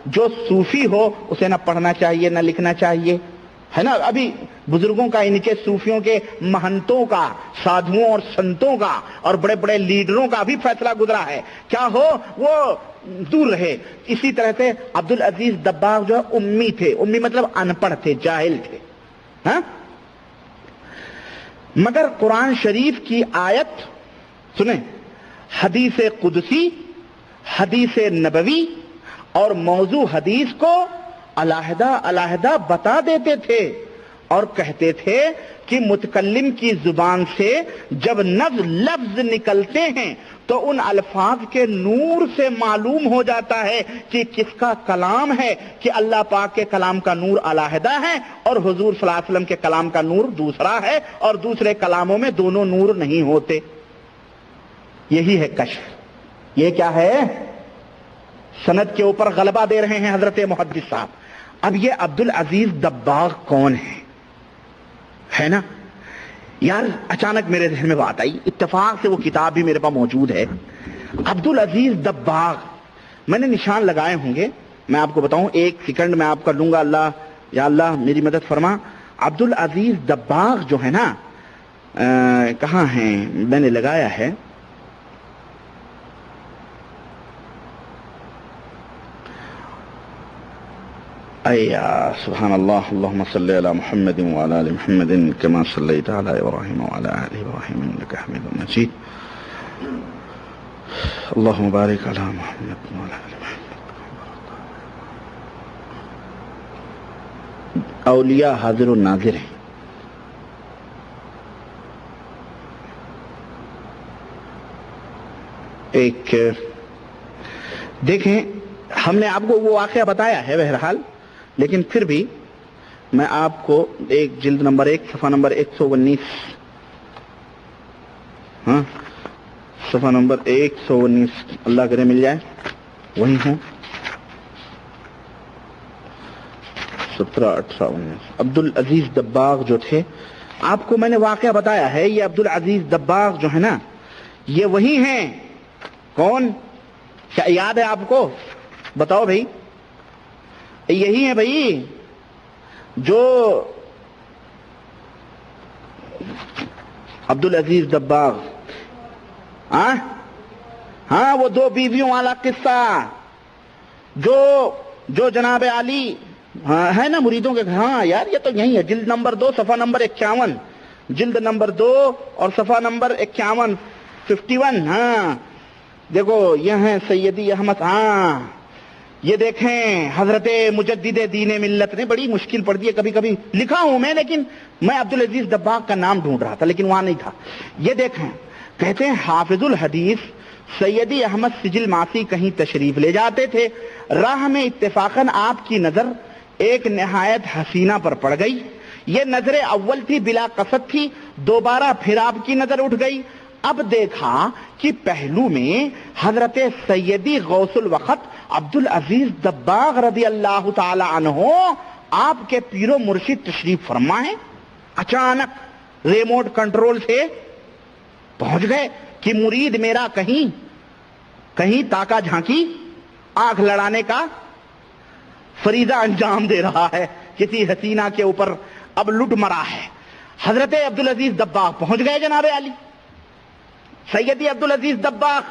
جو صوفی ہو اسے نہ پڑھنا چاہیے نہ لکھنا چاہیے, ہے نا. ابھی بزرگوں کا, ان کے صوفیوں کے مہنتوں کا, سادھوؤں اور سنتوں کا اور بڑے بڑے لیڈروں کا بھی فیصلہ گزرا ہے کیا ہو وہ دور رہے. اسی طرح سے عبد العزیز دباغ جو ہے امی تھے. امی مطلب ان پڑھ تھے, جاہل تھے, ہاں. مگر قرآن شریف کی آیت سنیں, حدیث قدسی, حدیث نبوی اور موضوع حدیث کو علیحدہ بتا دیتے تھے اور کہتے تھے کہ متکلم کی زبان سے جب لفظ نکلتے ہیں تو ان الفاظ کے نور سے معلوم ہو جاتا ہے کہ کس کا کلام ہے, کہ اللہ پاک کے کلام کا نور علیحدہ ہے اور حضور صلی اللہ علیہ وسلم کے کلام کا نور دوسرا ہے, اور دوسرے کلاموں میں دونوں نور نہیں ہوتے. یہی ہے کشف. یہ کیا ہے؟ سند کے اوپر غلبہ دے رہے ہیں حضرت محدث صاحب. اب یہ عبد العزیز دباغ کون ہے نا یار. اچانک میرے ذہن میں بات آئی, اتفاق سے وہ کتاب بھی میرے پاس موجود ہے. عبد العزیز دباغ میں نے نشان لگائے ہوں گے, میں آپ کو بتاؤں, ایک سیکنڈ میں آپ کا لوں گا, اللہ یا اللہ میری مدد فرما. عبد العزیز دباغ جو ہے نا کہاں ہیں, میں نے لگایا ہے, سبحان اللہ, اللہم صلی علی محمد وعلی آل محمد کما صلیت علی ابراہیم وعلی آل ابراہیم انک حمید مجید. اللہم بارک علی محمد وعلی آل محمد. اولیاء حاضر و ناظر ہیں. ایک دیکھیں, ہم نے آپ کو وہ واقعہ بتایا ہے بہرحال, لیکن پھر بھی میں آپ کو ایک جلد نمبر 1 صفحہ نمبر 119, ہاں صفحہ نمبر 119, اللہ کرے مل جائے, وہی ہوں 17, 18, 19. عبد العزیز دباغ جو تھے, آپ کو میں نے واقعہ بتایا ہے. یہ عبد العزیز دباغ جو ہے نا, یہ وہی ہیں. کون, کیا یاد ہے آپ کو؟ بتاؤ بھائی. یہی ہے بھائی جو عبد العزیز دباغ, ہاں وہ 2 بیویوں والا قصہ جو جناب علی ہے نا مریدوں کے. ہاں یار یہ تو یہی ہے, جلد نمبر 2 صفحہ نمبر 51, جلد نمبر 2 اور صفحہ نمبر 51 51. ہاں دیکھو یہ ہیں سیدی احمد. ہاں یہ دیکھیں حضرت مجدد دین ملت نے, بڑی مشکل پڑ دی ہے, کبھی کبھی لکھا ہوں میں, لیکن میں عبد العزیز دباغ کا نام ڈھونڈ رہا تھا لیکن وہاں نہیں تھا. یہ دیکھیں, کہتے ہیں حافظ الحدیث سیدی احمد سجل ماسی کہیں تشریف لے جاتے تھے. راہ میں اتفاقاً آپ کی نظر ایک نہایت حسینہ پر پڑ گئی. یہ نظر اول تھی, بلا قصد تھی, دوبارہ پھر آپ کی نظر اٹھ گئی. اب دیکھا کہ پہلو میں حضرت سیدی غوث الوقت عبد العزیز دباغ رضی اللہ تعالی عنہ آپ کے پیر و مرشد تشریف فرما ہے. اچانک ریموٹ کنٹرول سے پہنچ گئے کہ مرید میرا کہیں تاکہ جھانکی آنکھ لڑانے کا فریضہ انجام دے رہا ہے, کسی حسینہ کے اوپر اب لٹ مرا ہے۔ حضرت عبدالعزیز دباغ پہنچ گئے جناب علی۔ سیدی عبدالعزیز دباغ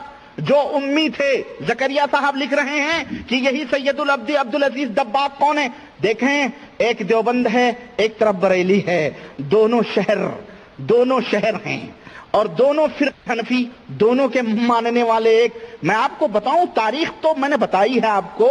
جو امی تھے، زکریا صاحب لکھ رہے ہیں کہ یہی سید العبد عبدالعزیز دباغ کون ہے؟ دیکھیں، ایک دیوبند ہے، ایک طرف بریلی ہے، دونوں شہر ہیں، اور دونوں فرقہ حنفی، دونوں کے ماننے والے ایک۔ میں آپ کو بتاؤں، تاریخ تو میں نے بتائی ہے آپ کو،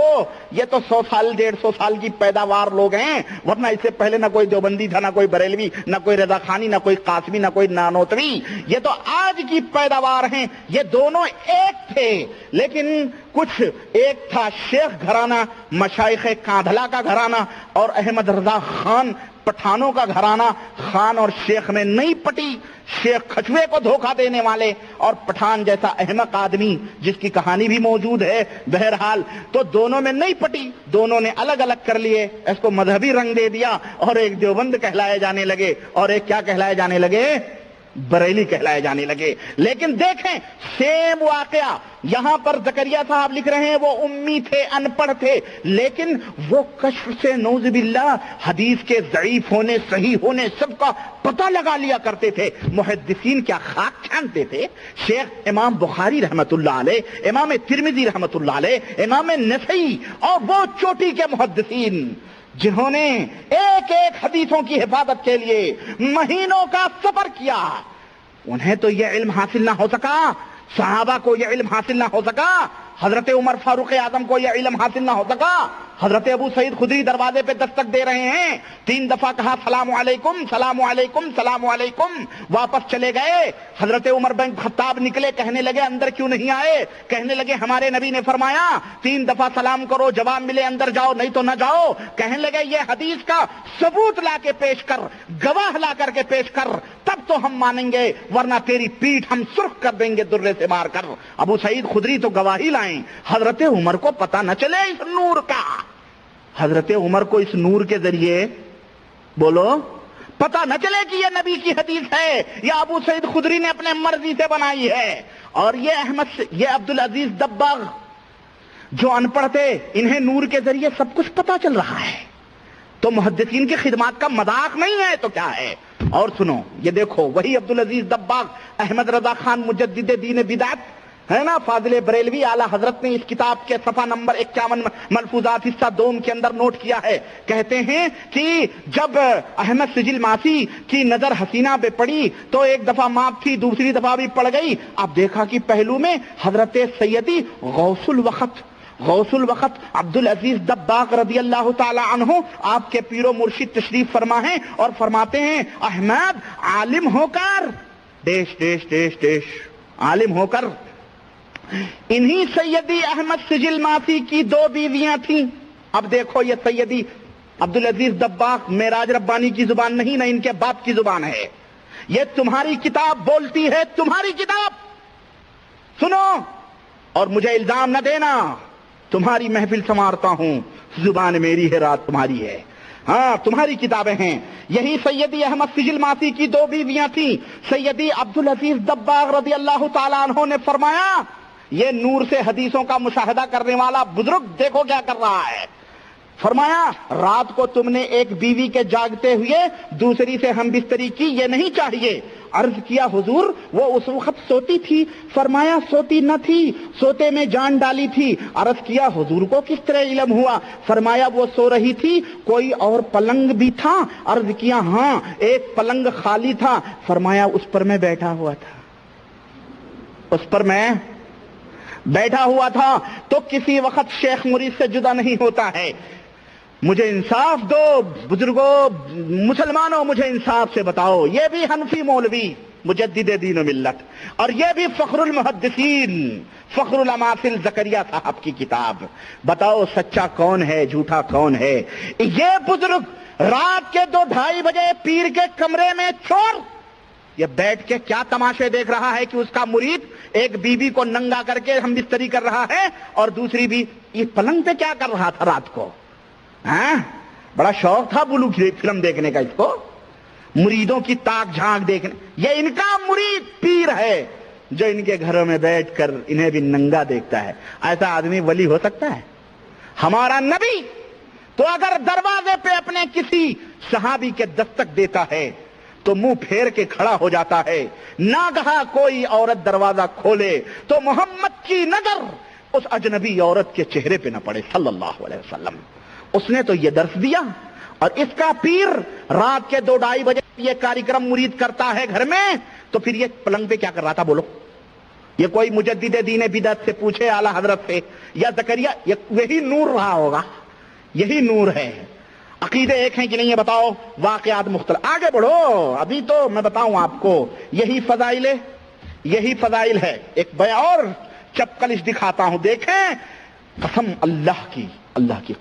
یہ تو 100 سال 150 سال کی پیداوار لوگ ہیں، ورنہ اس سے پہلے نہ کوئی دیوبندی تھا، نہ کوئی بریلوی، نہ کوئی رضا خانی، نہ کوئی قاسمی، نہ کوئی نانوتوی، یہ تو آج کی پیداوار ہیں۔ یہ دونوں ایک تھے، لیکن کچھ ایک تھا شیخ گھرانہ، مشائخ کاندھلا کا گھرانہ، اور احمد رضا خان پٹھانوں کا گھرانہ۔ خان اور شیخ میں نہیں پٹی، شیخ کھچوے کو دھوکہ دینے والے، اور پٹھان جیسا احمق آدمی جس کی کہانی بھی موجود ہے۔ بہرحال تو دونوں میں نہیں پٹی، دونوں نے الگ الگ کر لیے، اس کو مذہبی رنگ دے دیا، اور ایک دیوبند کہلائے جانے لگے، اور ایک کیا کہلائے جانے لگے؟ بریلی کہلائے جانے لگے۔ لیکن دیکھیں سیم واقعہ یہاں پر زکریا صاحب لکھ رہے ہیں، وہ امی تھے، ان پڑھ تھے، لیکن وہ کشف سے نعوذ باللہ حدیث کے ضعیف ہونے، صحیح ہونے سب کا پتہ لگا لیا کرتے تھے۔ محدثین کیا خاک چھانتے تھے؟ شیخ امام بخاری رحمت اللہ علیہ، امام ترمذی رحمت اللہ علیہ، امام نسائی، اور وہ چوٹی کے محدثین جنہوں نے ایک ایک حدیثوں کی حفاظت کے لیے مہینوں کا سفر کیا، انہیں تو یہ علم حاصل نہ ہو سکا، صحابہ کو یہ علم حاصل نہ ہو سکا، حضرت عمر فاروق اعظم کو یہ علم حاصل نہ ہو سکا۔ حضرت ابو سعید خدری دروازے پہ دستک دے رہے ہیں، 3 دفعہ کہا سلام علیکم سلام علیکم سلام علیکم، واپس چلے گئے۔ حضرت عمر بن خطاب نکلے، کہنے لگے اندر کیوں نہیں آئے؟ کہنے لگے ہمارے نبی نے فرمایا 3 دفعہ سلام کرو، جواب ملے اندر جاؤ، نہیں تو نہ جاؤ۔ کہنے لگے یہ حدیث کا ثبوت لا کے پیش کر، گواہ لا کر کے پیش کر، تب تو ہم مانیں گے، ورنہ تیری پیٹھ ہم سرخ کر دیں گے درے سے مار کر۔ ابو سعید خدری تو گواہی لائیں، حضرت عمر کو پتہ نہ چلے اس نور کا، حضرت عمر کو اس نور کے ذریعے بولو پتہ نہ چلے کہ یہ نبی کی حدیث ہے یا ابو سعید خدری نے اپنے مرضی سے بنائی ہے۔ اور یہ عبدالعزیز دباغ جو ان پڑھ تھے، انہیں نور کے ذریعے سب کچھ پتہ چل رہا ہے، تو محدثین کی خدمات کا مذاق نہیں ہے تو کیا ہے؟ اور سنو، یہ دیکھو وہی عبدالعزیز دباغ، احمد رضا خان مجدد دین بدعت ہے نا، فاضل بریلوی اعلی حضرت نے اس کتاب کے صفحہ نمبر 51 ملفوظات حصہ دوم کے اندر نوٹ کیا ہے، کہتے ہیں کہ جب احمد سجل ماسی کی نظر حسینہ پہ پڑی تو ایک دفعہ معاف تھی، دوسری دفعہ بھی پڑ گئی، اب دیکھا کہ پہلو میں حضرت سیدی غوث الوقت عبدالعزیز دباغ رضی اللہ تعالی عنہ آپ کے پیر و مرشد تشریف فرما ہیں، اور فرماتے ہیں احمد عالم ہو کر عالم ہو کر انہی سیدی احمد سجل ماسی کی 2 بیویاں تھیں۔ اب دیکھو یہ سیدی عبدالعزیز دباغ معراج ربانی کی زبان نہیں، نہ ان کے باپ کی زبان ہے، یہ تمہاری کتاب بولتی ہے، تمہاری کتاب سنو، اور مجھے الزام نہ دینا، تمہاری محفل سنوارتا ہوں، زبان میری ہے، رات تمہاری ہے، ہاں تمہاری کتابیں ہیں۔ یہی سیدی احمد سجل ماسی کی 2 بیویاں تھیں۔ سیدی عبدالعزیز دباغ رضی اللہ تعالیٰ عنہ نے فرمایا یہ نور سے حدیثوں کا مشاہدہ کرنے والا بزرگ دیکھو کیا کر رہا ہے۔ فرمایا رات کو تم نے ایک بیوی کے جاگتے ہوئے دوسری سے ہم بستری کی، یہ نہیں چاہیے۔ عرض کیا حضور وہ اس وقت سوتی تھی؟ فرمایا سوتی نہ تھی، سوتے میں جان ڈالی تھی۔ عرض کیا حضور کو کس طرح علم ہوا؟ فرمایا وہ سو رہی تھی، کوئی اور پلنگ بھی تھا؟ عرض کیا ہاں ایک پلنگ خالی تھا۔ فرمایا اس پر میں بیٹھا ہوا تھا، اس پر میں بیٹھا ہوا تھا۔ تو کسی وقت شیخ مرید سے جدا نہیں ہوتا ہے۔ مجھے انصاف دو بزرگوں، مسلمانوں، مجھے انصاف سے بتاؤ، یہ بھی حنفی مولوی مجدد دین و ملت، اور یہ بھی فخر المحدثین فخر الاماثل زکریا صاحب کی کتاب، بتاؤ سچا کون ہے، جھوٹا کون ہے؟ یہ بزرگ رات کے 2-2:30 بجے پیر کے کمرے میں چور یہ بیٹھ کے کیا تماشے دیکھ رہا ہے کہ اس کا مرید ایک بیوی کو ننگا کر کے ہم بستری کر رہا ہے، اور دوسری بھی یہ پلنگ پہ کیا کر رہا تھا رات کو؟ بڑا شوق تھا بلو فلم دیکھنے کا، اس کو مریدوں کی تاک جھانک دیکھنے۔ یہ ان کا مرید پیر ہے جو ان کے گھروں میں بیٹھ کر انہیں بھی ننگا دیکھتا ہے۔ ایسا آدمی ولی ہو سکتا ہے؟ ہمارا نبی تو اگر دروازے پہ اپنے کسی صحابی کے دستک دیتا ہے تو منہ پھیر کے کھڑا ہو جاتا ہے، ناگہاں کوئی عورت دروازہ کھولے تو محمد کی نظر اس اجنبی عورت کے چہرے پہ نہ پڑے صلی اللہ علیہ وسلم۔ اس نے تو یہ درس دیا، اور اس کا پیر رات کے 2-2:30 بجے یہ کاریکرم مرید کرتا ہے گھر میں، تو پھر یہ پلنگ پہ کیا کر رہا تھا بولو؟ یہ کوئی مجدد دین بدعت سے پوچھے اعلی حضرت سے یا زکریا، یہی نور رہا ہوگا، یہی نور ہے۔ عقیدے ایک ہیں کہ نہیں یہ بتاؤ، واقعات مختلف۔ آگے بڑھو، ابھی تو میں بتاؤں آپ کو، یہی فضائل ہے۔ ایک بے اور چپکلش دکھاتا ہوں، دیکھیں، قسم اللہ کی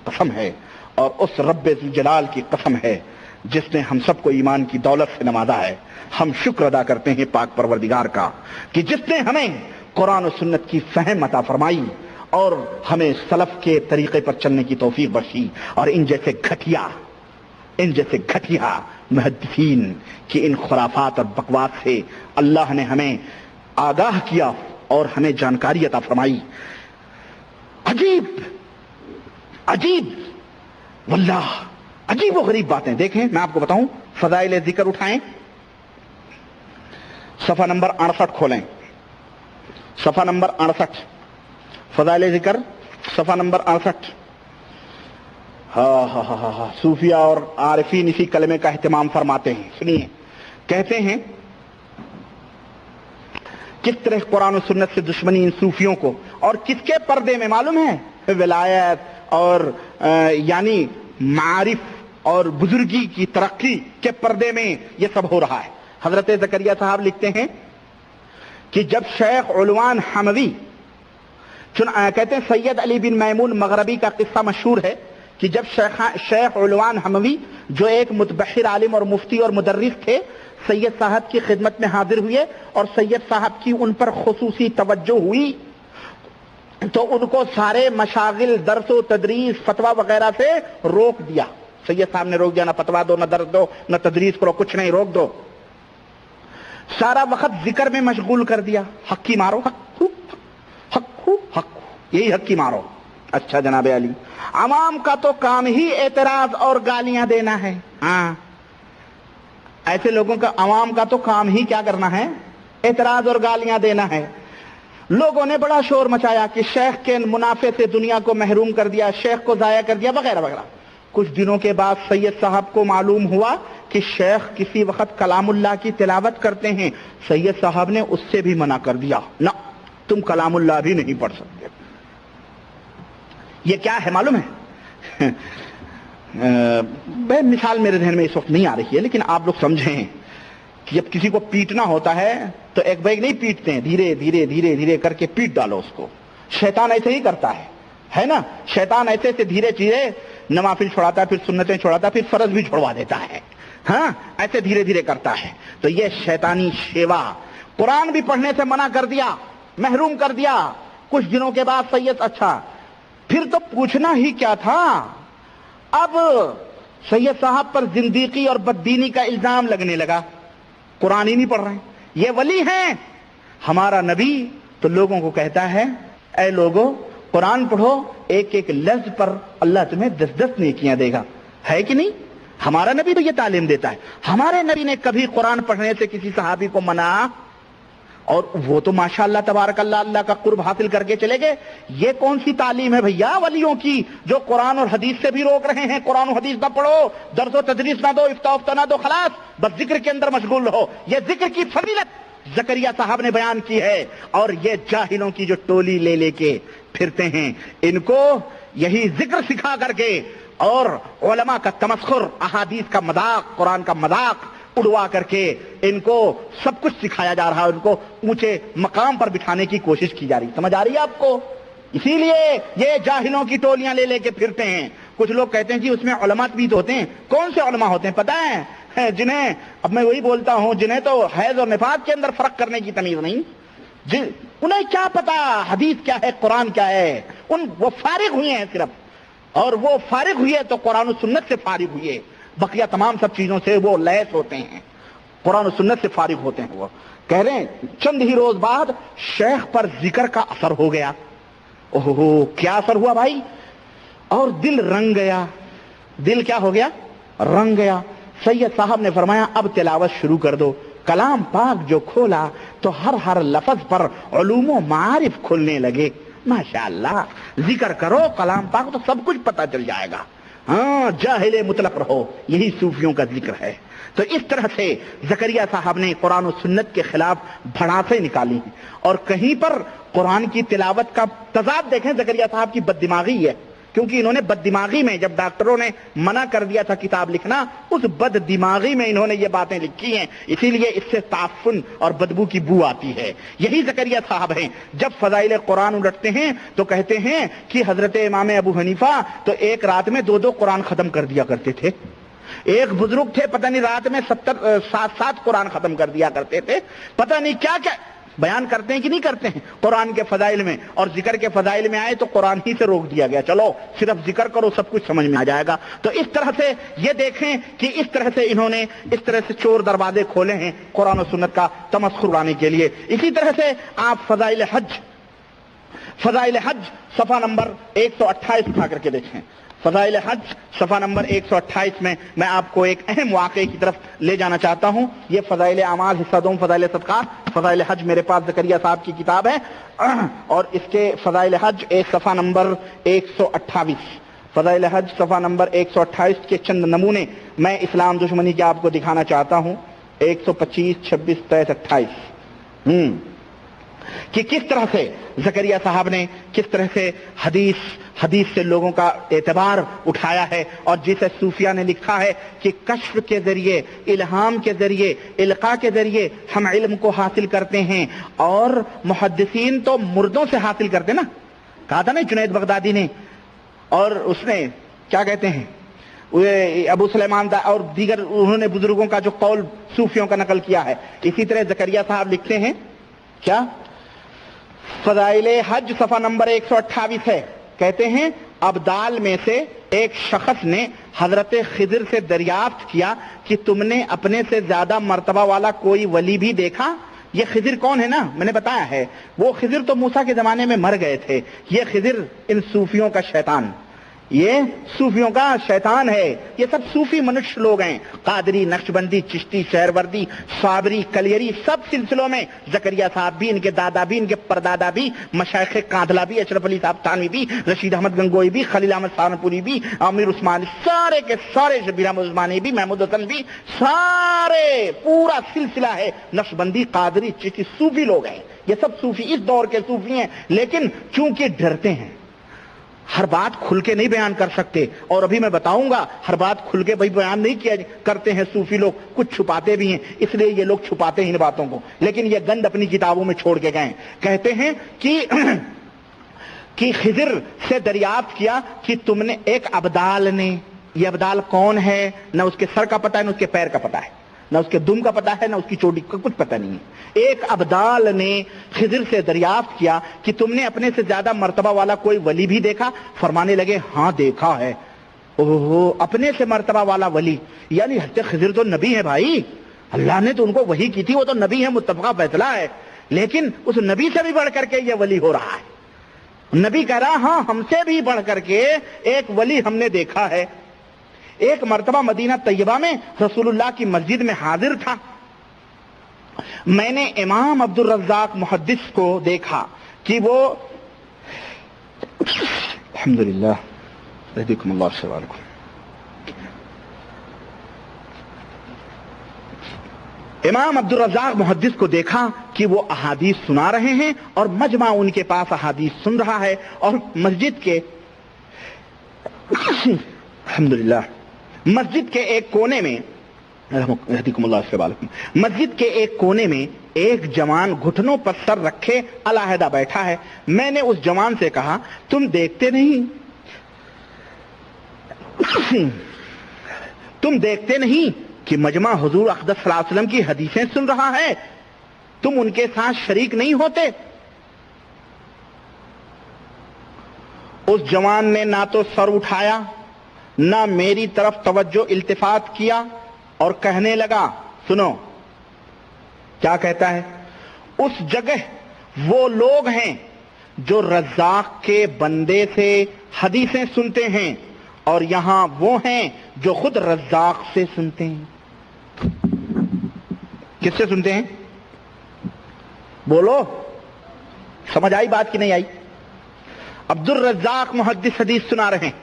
قسم ہے، اور اس رب ذوالجلال کی قسم ہے جس نے ہم سب کو ایمان کی دولت سے نوازا ہے۔ ہم شکر ادا کرتے ہیں پاک پروردگار کا کہ جس نے ہمیں قرآن و سنت کی فہم عطا فرمائی اور ہمیں سلف کے طریقے پر چلنے کی توفیق بخشی، اور ان جیسے گھٹیا محدثین کی ان خرافات اور بکواس سے اللہ نے ہمیں آگاہ کیا اور ہمیں جانکاری عطا فرمائی۔ عجیب واللہ عجیب و غریب باتیں دیکھیں، میں آپ کو بتاؤں۔ فضائل ذکر اٹھائیں، صفحہ نمبر 68 کھولیں، صفحہ نمبر 68، فضائل ذکر صفحہ نمبر 68۔ ہاں صوفیہ اور عارفین اسی کلمے کا اہتمام فرماتے ہیں۔ سنیے، کہتے ہیں کس طرح قرآن و سنت سے دشمنی ان صوفیوں کو، اور کس کے پردے میں معلوم ہے؟ ولایت اور یعنی معارف اور بزرگی کی ترقی کے پردے میں یہ سب ہو رہا ہے۔ حضرت زکریا صاحب لکھتے ہیں کہ جب شیخ علوان حموی، کہتے ہیں سید علی بن میمون مغربی کا قصہ مشہور ہے کہ جب شیخ علوان حموی جو ایک متبحر عالم اور مفتی اور مدرس تھے، سید صاحب کی خدمت میں حاضر ہوئے اور سید صاحب کی ان پر خصوصی توجہ ہوئی، تو ان کو سارے مشاغل، درس و تدریس، فتویٰ وغیرہ سے روک دیا۔ سید صاحب نے روک دیا، نہ فتویٰ دو، نہ درس دو، نہ تدریس کرو، کچھ نہیں، روک دو۔ سارا وقت ذکر میں مشغول کر دیا، حق کی مارو، حق، یہی حق کی مارو۔ اچھا جناب علی، عوام کا تو کام ہی اعتراض اور گالیاں دینا ہے۔ ہاں، ایسے لوگوں کا، عوام کا تو کام ہی کیا کرنا ہے؟ اعتراض اور گالیاں دینا ہے۔ لوگوں نے بڑا شور مچایا کہ شیخ کے منافع سے دنیا کو محروم کر دیا، شیخ کو ضائع کر دیا، وغیرہ وغیرہ۔ کچھ دنوں کے بعد سید صاحب کو معلوم ہوا کہ شیخ کسی وقت کلام اللہ کی تلاوت کرتے ہیں۔ سید صاحب نے اس سے بھی منع کر دیا، نہ، تم کلام اللہ بھی نہیں پڑھ سکتے۔ یہ کیا ہے معلوم ہے؟ مثال میرے ذہن میں اس وقت نہیں آ رہی ہے، لیکن آپ لوگ سمجھیں کہ جب کسی کو پیٹنا ہوتا ہے تو ایک بیگ نہیں پیٹتے ہیں، دھیرے دھیرے دھیرے دھیرے کر کے پیٹ ڈالو اس کو۔ شیطان ایسے ہی کرتا ہے نا؟ شیطان ایسے سے دھیرے دھیرے نوافل چھوڑاتا ہے، پھر سنتیں چھوڑاتا ہے، پھر فرض بھی چھوڑوا دیتا ہے، ہاں، ایسے دھیرے دھیرے کرتا ہے۔ تو یہ شیطانی شیوا، قرآن بھی پڑھنے سے منع کر دیا، محروم کر دیا۔ کچھ دنوں کے بعد سید، اچھا پھر تو پوچھنا ہی کیا تھا، اب سید صاحب پر زندیقی اور بددینی کا الزام لگنے لگا، قرآن ہی نہیں پڑھ رہے ہیں، یہ ولی ہیں ہمارا نبی تو لوگوں کو کہتا ہے اے لوگوں قرآن پڑھو، ایک ایک لفظ پر اللہ تمہیں 10 نیکیاں دے گا، ہے کہ نہیں؟ ہمارا نبی تو یہ تعلیم دیتا ہے۔ ہمارے نبی نے کبھی قرآن پڑھنے سے کسی صحابی کو منع، اور وہ تو ماشاءاللہ تبارک اللہ اللہ کا قرب حاصل کر کے چلے گئے۔ یہ کون سی تعلیم ہے بھیا ولیوں کی جو قرآن اور حدیث سے بھی روک رہے ہیں؟ قرآن و حدیث نہ پڑھو، درس و تدریس نہ دو، افتاء نہ دو، خلاص بس ذکر کے اندر مشغول رہو۔ یہ ذکر کی فضیلت زکریا صاحب نے بیان کی ہے، اور یہ جاہلوں کی جو ٹولی لے لے کے پھرتے ہیں، ان کو یہی ذکر سکھا کر کے اور علماء کا تمسخر، احادیث کا مذاق، قرآن کا مذاق اڑوا کر کے ان کو سب کچھ سکھایا جا رہا ہے، ان کو اونچے مقام پر بٹھانے کی کوشش کی جا رہی ہے۔ سمجھ آ رہی ہے آپ کو؟ اسی لیے یہ جاہلوں کی ٹولیاں لے لے کے پھرتے ہیں۔ کچھ لوگ کہتے ہیں جی اس میں علماء بھی تو ہوتے ہیں۔ کون سے علماء ہوتے ہیں پتہ ہے؟ جنہیں، اب میں وہی بولتا ہوں، جنہیں تو حیض اور نفاس کے اندر فرق کرنے کی تمیز نہیں، انہیں کیا پتا حدیث کیا ہے، قرآن کیا ہے، وہ فارغ ہوئے ہیں صرف، اور وہ فارغ ہوئے تو قرآن و سنت سے فارغ ہوئے، بقیہ تمام سب چیزوں سے وہ لیس ہوتے ہیں، قرآن و سنت سے فارغ ہوتے ہیں۔ وہ کہہ رہے ہیں چند ہی روز بعد شیخ پر ذکر کا اثر ہو گیا۔ اوہو، کیا اثر ہوا بھائی؟ اور دل رنگ گیا۔ دل کیا ہو گیا؟ رنگ گیا۔ سید صاحب نے فرمایا اب تلاوت شروع کر دو. کلام پاک جو کھولا تو ہر لفظ پر علوم و معارف کھلنے لگے. ماشاءاللہ ذکر کرو کلام پاک تو سب کچھ پتہ چل جائے گا. ہاں جاہل مطلق رہو, یہی صوفیوں کا ذکر ہے. تو اس طرح سے زکریا صاحب نے قرآن و سنت کے خلاف بھڑاسیں نکالی ہیں, اور کہیں پر قرآن کی تلاوت کا تضاد دیکھیں. زکریا صاحب کی بد دماغی ہے, کیونکہ انہوں نے بد دماغی میں جب ڈاکٹروں نے منع کر دیا تھا کتاب لکھنا, اس بد دماغی میں انہوں نے یہ باتیں لکھی ہیں, اسی لیے اس سے تعفن اور بدبو کی بو آتی ہے. یہی زکریا صاحب ہیں, جب فضائل قرآن الٹتے ہیں تو کہتے ہیں کہ حضرت امام ابو حنیفہ تو ایک رات میں 2 قرآن ختم کر دیا کرتے تھے. ایک بزرگ تھے پتہ نہیں رات میں 7 قرآن ختم کر دیا کرتے تھے. پتہ نہیں کیا کیا بیان کرتے ہیں کہ نہیں کرتے ہیں قرآن کے فضائل میں, اور ذکر کے فضائل میں آئے تو قرآن ہی سے روک دیا گیا, چلو صرف ذکر کرو سب کچھ سمجھ میں آ جائے گا. تو اس طرح سے یہ دیکھیں کہ اس طرح سے انہوں نے اس طرح سے چور دروازے کھولے ہیں قرآن و سنت کا تمسخر اڑانے کے لیے. اسی طرح سے آپ فضائل حج صفحہ نمبر 128 اٹھا کر کے دیکھیں. فضائل حج صفحہ نمبر 128 میں میں آپ کو ایک اہم واقعے کی طرف لے جانا چاہتا ہوں. یہ فضائل اعمال حصہ دوم فضائل صدقات فضائل حج میرے پاس زکریا صاحب کی کتاب ہے, اور اس کے فضائل حج صفحہ نمبر 128 فضائل حج صفحہ نمبر 128 کے چند نمونے میں اسلام دشمنی کے آپ کو دکھانا چاہتا ہوں. 125, 26, 23, 28 کہ کس طرح سے زکریا صاحب نے کس طرح سے حدیث سے لوگوں کا اعتبار اٹھایا ہے, اور جسے صوفیہ نے لکھا ہے کہ کشف کے ذریعے, الہام کے ذریعے, القاء کے ذریعے ہم علم کو حاصل کرتے ہیں, اور محدثین تو مردوں سے حاصل کرتے نا. کہا تھا نا جنید بغدادی نے, اور اس نے کیا کہتے ہیں ابو سلیمان اور دیگر انہوں نے بزرگوں کا جو قول صوفیوں کا نقل کیا ہے. اسی طرح زکریا صاحب لکھتے ہیں کیا فضائل حج صفحہ نمبر 128 ہے, کہتے ہیں ابدال میں سے ایک شخص نے حضرت خضر سے دریافت کیا کہ تم نے اپنے سے زیادہ مرتبہ والا کوئی ولی بھی دیکھا. یہ خضر کون ہے نا, میں نے بتایا ہے, وہ خضر تو موسیٰ کے زمانے میں مر گئے تھے. یہ خضر ان صوفیوں کا شیطان, یہ صوفیوں کا شیطان ہے. یہ سب صوفی منش لوگ ہیں, قادری, نقشبندی, چشتی, شہروردی, صابری, کلیری, سب سلسلوں میں زکریا صاحب بھی, ان کے دادا بھی, ان کے پردادا بھی, مشائخ کاندھلا بھی, اشرف علی صاحب تھانوی بھی, رشید احمد گنگوئی بھی, خلیل احمد سہارنپوری بھی, امیر عثمانی, سارے کے سارے, شبیر احمد عثمانی بھی, محمود حسن بھی, سارے پورا سلسلہ ہے نقشبندی, قادری, چشتی, صوفی لوگ ہیں. یہ سب صوفی اس دور کے صوفی ہیں, لیکن چونکہ ڈرتے ہیں ہر بات کھل کے نہیں بیان کر سکتے, اور ابھی میں بتاؤں گا ہر بات کھل کے بھائی بیان نہیں کیا کرتے ہیں صوفی لوگ, کچھ چھپاتے بھی ہیں, اس لیے یہ لوگ چھپاتے ہیں ان باتوں کو, لیکن یہ گند اپنی کتابوں میں چھوڑ کے گئے. کہتے ہیں کہ خضر سے دریافت کیا کہ تم نے ایک ابدال نے, یہ ابدال کون ہے, نہ اس کے سر کا پتہ ہے, نہ اس کے پیر کا پتہ ہے, نہ اس کے دم کا پتہ ہے, نہ اس کی چوٹی کا کچھ پتہ نہیں ہے. ایک ابدال نے خضر سے دریافت کیا کہ تم نے اپنے سے زیادہ مرتبہ والا کوئی ولی بھی دیکھا. فرمانے لگے ہاں دیکھا ہے. اوہو, اپنے سے مرتبہ والا ولی, یعنی حضرت خضر تو نبی ہے بھائی, اللہ نے تو ان کو وحی کی تھی, وہ تو نبی ہے, متفقہ فیصلہ ہے, لیکن اس نبی سے بھی بڑھ کر کے یہ ولی ہو رہا ہے. نبی کہہ رہا ہاں ہم سے بھی بڑھ کر کے ایک ولی ہم نے دیکھا ہے. ایک مرتبہ مدینہ طیبہ میں رسول اللہ کی مسجد میں حاضر تھا, میں نے امام عبد الرزاق محدث کو دیکھا کہ وہ الحمدللہ رحمکم اللہ سوالکم, امام عبد الرزاق محدث کو دیکھا کہ وہ احادیث سنا رہے ہیں, اور مجمع ان کے پاس احادیث سن رہا ہے, اور مسجد کے الحمدللہ مسجد کے ایک کونے میں مسجد کے ایک کونے میں ایک جوان گھٹنوں پر سر رکھے علیحدہ بیٹھا ہے. میں نے اس جوان سے کہا تم دیکھتے نہیں کہ مجمع حضور اقدس صلی اللہ علیہ وسلم کی حدیثیں سن رہا ہے, تم ان کے ساتھ شریک نہیں ہوتے؟ اس جوان نے نہ تو سر اٹھایا, نہ میری طرف توجہ التفات کیا, اور کہنے لگا, سنو کیا کہتا ہے, اس جگہ وہ لوگ ہیں جو رزاق کے بندے سے حدیثیں سنتے ہیں, اور یہاں وہ ہیں جو خود رزاق سے سنتے ہیں. کس سے سنتے ہیں؟ بولو، سمجھ آئی بات کہ نہیں آئی؟ عبد الرزاق محدث حدیث سنا رہے ہیں.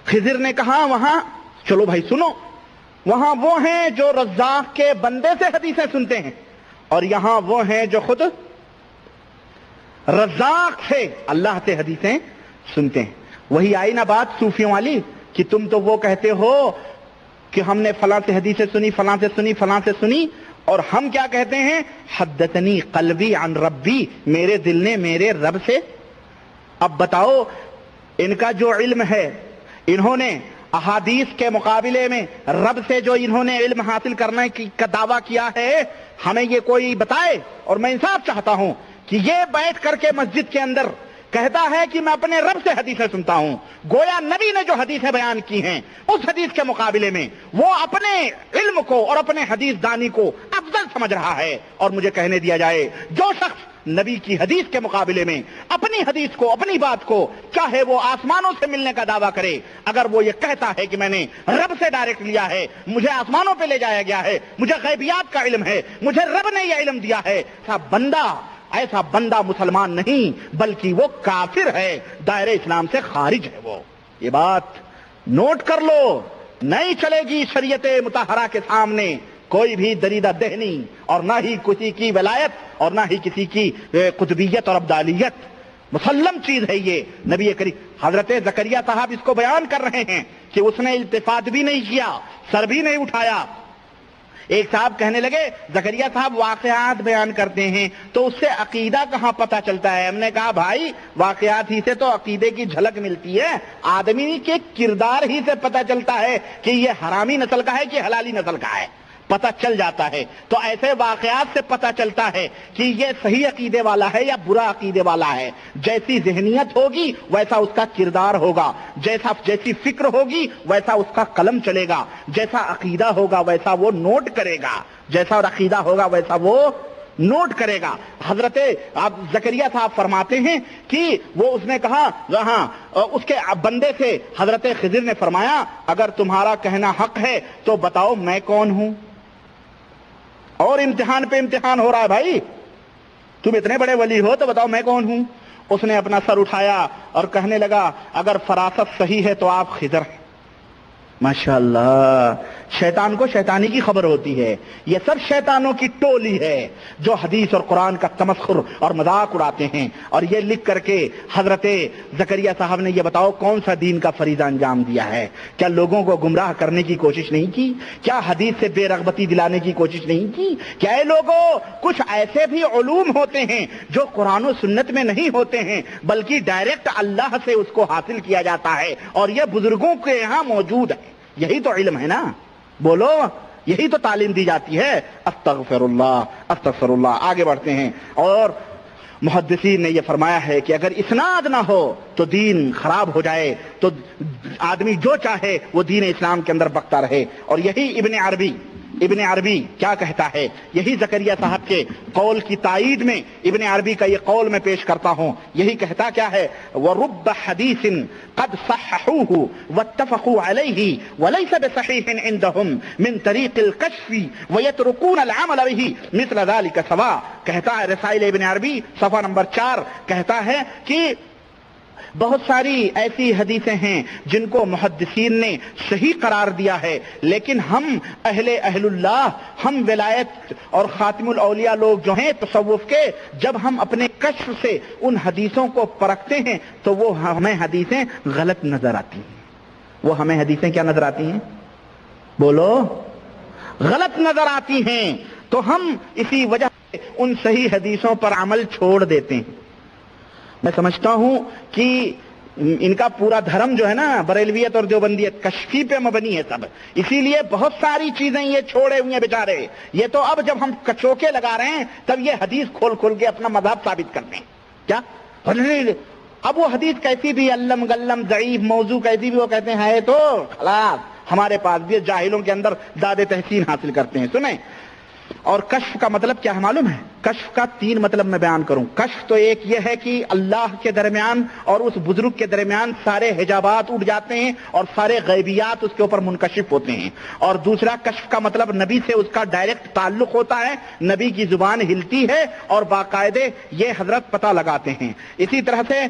خضر نے کہا وہاں چلو بھائی سنو، وہاں وہ ہیں جو رزاق کے بندے سے حدیثیں سنتے ہیں، اور یہاں وہ ہیں جو خود رزاق سے اللہ سے حدیثیں سنتے ہیں. وہی آئی نا بات صوفیوں والی کہ تم تو وہ کہتے ہو کہ ہم نے فلاں سے حدیثیں سنی، فلاں سے سنی، فلاں سے سنی، اور ہم کیا کہتے ہیں؟ حدثنی قلبی عن ربی، میرے دل نے میرے رب سے. اب بتاؤ، ان کا جو علم ہے، انہوں نے احادیث کے مقابلے میں رب سے جو انہوں نے علم حاصل کرنے کا دعویٰ کیا ہے، ہمیں یہ کوئی بتائے. اور میں انصاف چاہتا ہوں کہ یہ بیٹھ کر کے مسجد کے اندر کہتا ہے کہ میں اپنے رب سے حدیثیں سنتا ہوں، گویا نبی نے جو حدیثیں بیان کی ہیں اس حدیث کے مقابلے میں وہ اپنے علم کو اور اپنے حدیث دانی کو افضل سمجھ رہا ہے. اور مجھے کہنے دیا جائے، جو شخص نبی کی حدیث کے مقابلے میں اپنی حدیث کو، اپنی بات کو، چاہے وہ آسمانوں سے ملنے کا دعویٰ کرے، اگر وہ یہ کہتا ہے کہ میں نے رب سے ڈائریکٹ لیا ہے، مجھے آسمانوں پہ لے جایا گیا ہے، مجھے غیبیات کا علم ہے، مجھے رب نے یہ علم دیا ہے، ایسا بندہ مسلمان نہیں بلکہ وہ کافر ہے، دائرہ اسلام سے خارج ہے وہ. یہ بات نوٹ کر لو، نہیں چلے گی شریعت مطہرہ کے سامنے کوئی بھی دریدہ دہنی، اور نہ ہی کسی کی ولایت اور نہ ہی کسی کی قطبیت اور ابدالیت. مسلم چیز ہے یہ. نبی کریم حضرت زکریا صاحب اس کو بیان کر رہے ہیں کہ اس نے التفات بھی نہیں کیا، سر بھی نہیں اٹھایا. ایک صاحب کہنے لگے زکریا صاحب واقعات بیان کرتے ہیں تو اس سے عقیدہ کہاں پتہ چلتا ہے؟ ہم نے کہا بھائی واقعات ہی سے تو عقیدے کی جھلک ملتی ہے، آدمی کے کردار ہی سے پتہ چلتا ہے کہ یہ حرامی نسل کا ہے کہ حلالی نسل کا ہے، پتہ چل جاتا ہے. تو ایسے واقعات سے پتہ چلتا ہے کہ یہ صحیح عقیدے والا ہے یا برا عقیدے والا ہے. جیسی ذہنیت ہوگی ویسا اس کا کردار ہوگا، جیسی فکر ہوگی ویسا اس کا قلم چلے گا، جیسا عقیدہ ہوگا ویسا وہ نوٹ کرے گا، جیسا عقیدہ ہوگا ویسا وہ نوٹ کرے گا. حضرت زکریا صاحب فرماتے ہیں کہ اس نے کہا ہاں، اس کے بندے سے حضرت خضر نے فرمایا اگر تمہارا کہنا حق ہے تو بتاؤ میں کون ہوں. اور امتحان پہ امتحان ہو رہا ہے بھائی، تم اتنے بڑے ولی ہو تو بتاؤ میں کون ہوں. اس نے اپنا سر اٹھایا اور کہنے لگا اگر فراست صحیح ہے تو آپ خضر ہیں. ماشاءاللہ، شیطان کو شیطانی کی خبر ہوتی ہے. یہ سب شیطانوں کی ٹولی ہے جو حدیث اور قرآن کا تمسخر اور مذاق اڑاتے ہیں. اور یہ لکھ کر کے حضرت زکریا صاحب نے یہ بتاؤ کون سا دین کا فریضہ انجام دیا ہے؟ کیا لوگوں کو گمراہ کرنے کی کوشش نہیں کی؟ کیا حدیث سے بے رغبتی دلانے کی کوشش نہیں کی؟ کیا اے لوگوں، کچھ ایسے بھی علوم ہوتے ہیں جو قرآن و سنت میں نہیں ہوتے ہیں بلکہ ڈائریکٹ اللہ سے اس کو حاصل کیا جاتا ہے، اور یہ بزرگوں کے یہاں موجود ہے. یہی تو علم ہے نا، بولو، یہی تو تعلیم دی جاتی ہے. استغفر اللہ استغفر اللہ. آگے بڑھتے ہیں. اور محدثین نے یہ فرمایا ہے کہ اگر اسناد نہ ہو تو دین خراب ہو جائے، تو آدمی جو چاہے وہ دین اسلام کے اندر بکتا رہے. اور یہی ابن عربی کیا کہتا ہے، یہی زکریا صاحب کے قول کی تائید میں ابن عربی کا یہ قول میں پیش کرتا ہوں. یہی کہتا کیا ہے، وَرُبَّ حَدِيثٍ قَدْ صَحَّحُوهُ وَاتَّفَقُوا عَلَيْهِ وَلَيْسَ بِصَحِيحٍ عِندَهُمْ مِنْ طَرِيقِ الْكَشْفِ وَيَتْرُكُونَ الْعَمَلَ بِهِ مِثْلَ ذَلِكَ سَوَاءٌ. کہتا ہے رسائل ابن عربی صفحہ نمبر 4، کہتا ہے کہ بہت ساری ایسی حدیثیں ہیں جن کو محدثین نے صحیح قرار دیا ہے، لیکن ہم اہل اللہ، ہم ولایت اور خاتم الاولیاء لوگ جو ہیں تصوف کے، جب ہم اپنے کشف سے ان حدیثوں کو پرکھتے ہیں تو وہ ہمیں حدیثیں غلط نظر آتی ہیں. وہ ہمیں حدیثیں کیا نظر آتی ہیں؟ بولو، غلط نظر آتی ہیں. تو ہم اسی وجہ سے ان صحیح حدیثوں پر عمل چھوڑ دیتے ہیں. میں سمجھتا ہوں کہ ان کا پورا دھرم جو ہے نا، بریلویت اور دیوبندیت، کشفی پہ مبنی ہے سب. اسی لیے بہت ساری چیزیں یہ چھوڑے ہوئے ہیں بیچارے. یہ تو اب جب ہم کچوکے لگا رہے ہیں تب یہ حدیث کھول کھول کے اپنا مذہب ثابت کرتے ہیں. کیا اب وہ حدیث کیسی بھی علم گلم ضعیف موضوع کیسی بھی وہ کہتے ہیں تو خلاص ہمارے پاس بھی جاہلوں کے اندر داد تحسین حاصل کرتے ہیں. سنیں، اور کشف کا مطلب کیا ہے معلوم ہے؟ کشف کا 3 مطلب میں بیان کروں. کشف تو ایک یہ ہے کہ اللہ کے درمیان اور اس بزرگ کے درمیان سارے حجابات اٹھ جاتے ہیں اور سارے غیبیات اس کے اوپر منکشف ہوتے ہیں. اور دوسرا کشف کا مطلب نبی سے اس کا ڈائریکٹ تعلق ہوتا ہے, نبی کی زبان ہلتی ہے اور باقاعدے یہ حضرت پتہ لگاتے ہیں. اسی طرح سے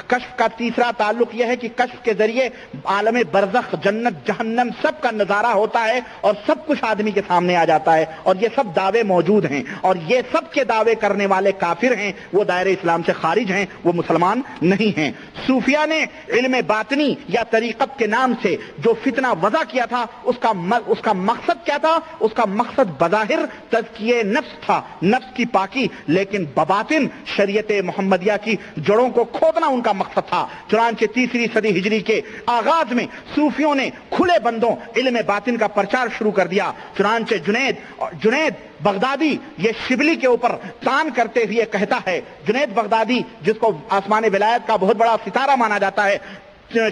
کشف کا تیسرا تعلق یہ ہے کہ کشف کے ذریعے عالم برزخ, جنت, جہنم سب کا نظارہ ہوتا ہے اور سب کچھ آدمی کے سامنے آ جاتا ہے, اور یہ سب دعوے موجود ہیں اور یہ سب کے دعوے کرنے والے کافر ہیں, وہ دائرے اسلام سے خارج ہیں, وہ مسلمان نہیں ہیں. صوفیہ نے علم باطنی یا طریقت کے نام سے جو فتنہ وضع کیا تھا اس کا مقصد کیا تھا؟ اس کا مقصد بظاہر تزکیہ نفس تھا, نفس کی پاکی, لیکن بباطن شریعت محمدیہ کی جڑوں کو کھودنا ان کا مقصد تھا. چنانچہ 3 صدی ہجری کے آغاز میں صوفیوں نے کھلے بندوں علم باطن کا پرچار شروع کر دیا. چنانچہ جنید بغدادی یہ شبلی کے اوپر تان کرتے ہوئے کہتا ہے, جنید بغدادی جس کو آسمان ولایت کا بہت بڑا ستارہ مانا جاتا ہے,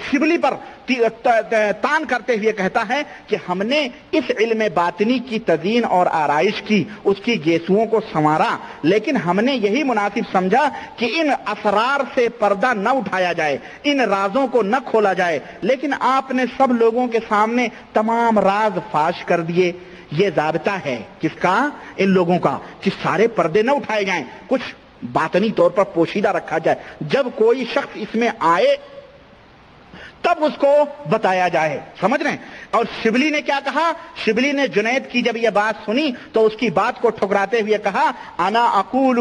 شبلی پر تان کرتے ہوئے کہتا ہے کہ ہم نے اس علم باطنی کی تزئین اور آرائش کی, اس کی گیسوؤں کو سنوارا, لیکن ہم نے یہی مناسب سمجھا کہ ان اسرار سے پردہ نہ اٹھایا جائے, ان رازوں کو نہ کھولا جائے, لیکن آپ نے سب لوگوں کے سامنے تمام راز فاش کر دیے. یہ ضابطہ ہے کس کا؟ ان لوگوں کا, کہ سارے پردے نہ اٹھائے جائیں, کچھ باطنی طور پر پوشیدہ رکھا جائے, جب کوئی شخص اس میں آئے تب اس کو بتایا جائے. سمجھ رہے ہیں؟ اور شبلی نے کیا کہا؟ شبلی نے جنید کی جب یہ بات سنی تو اس کی بات کو ٹھکراتے ہوئے کہا, انا اقول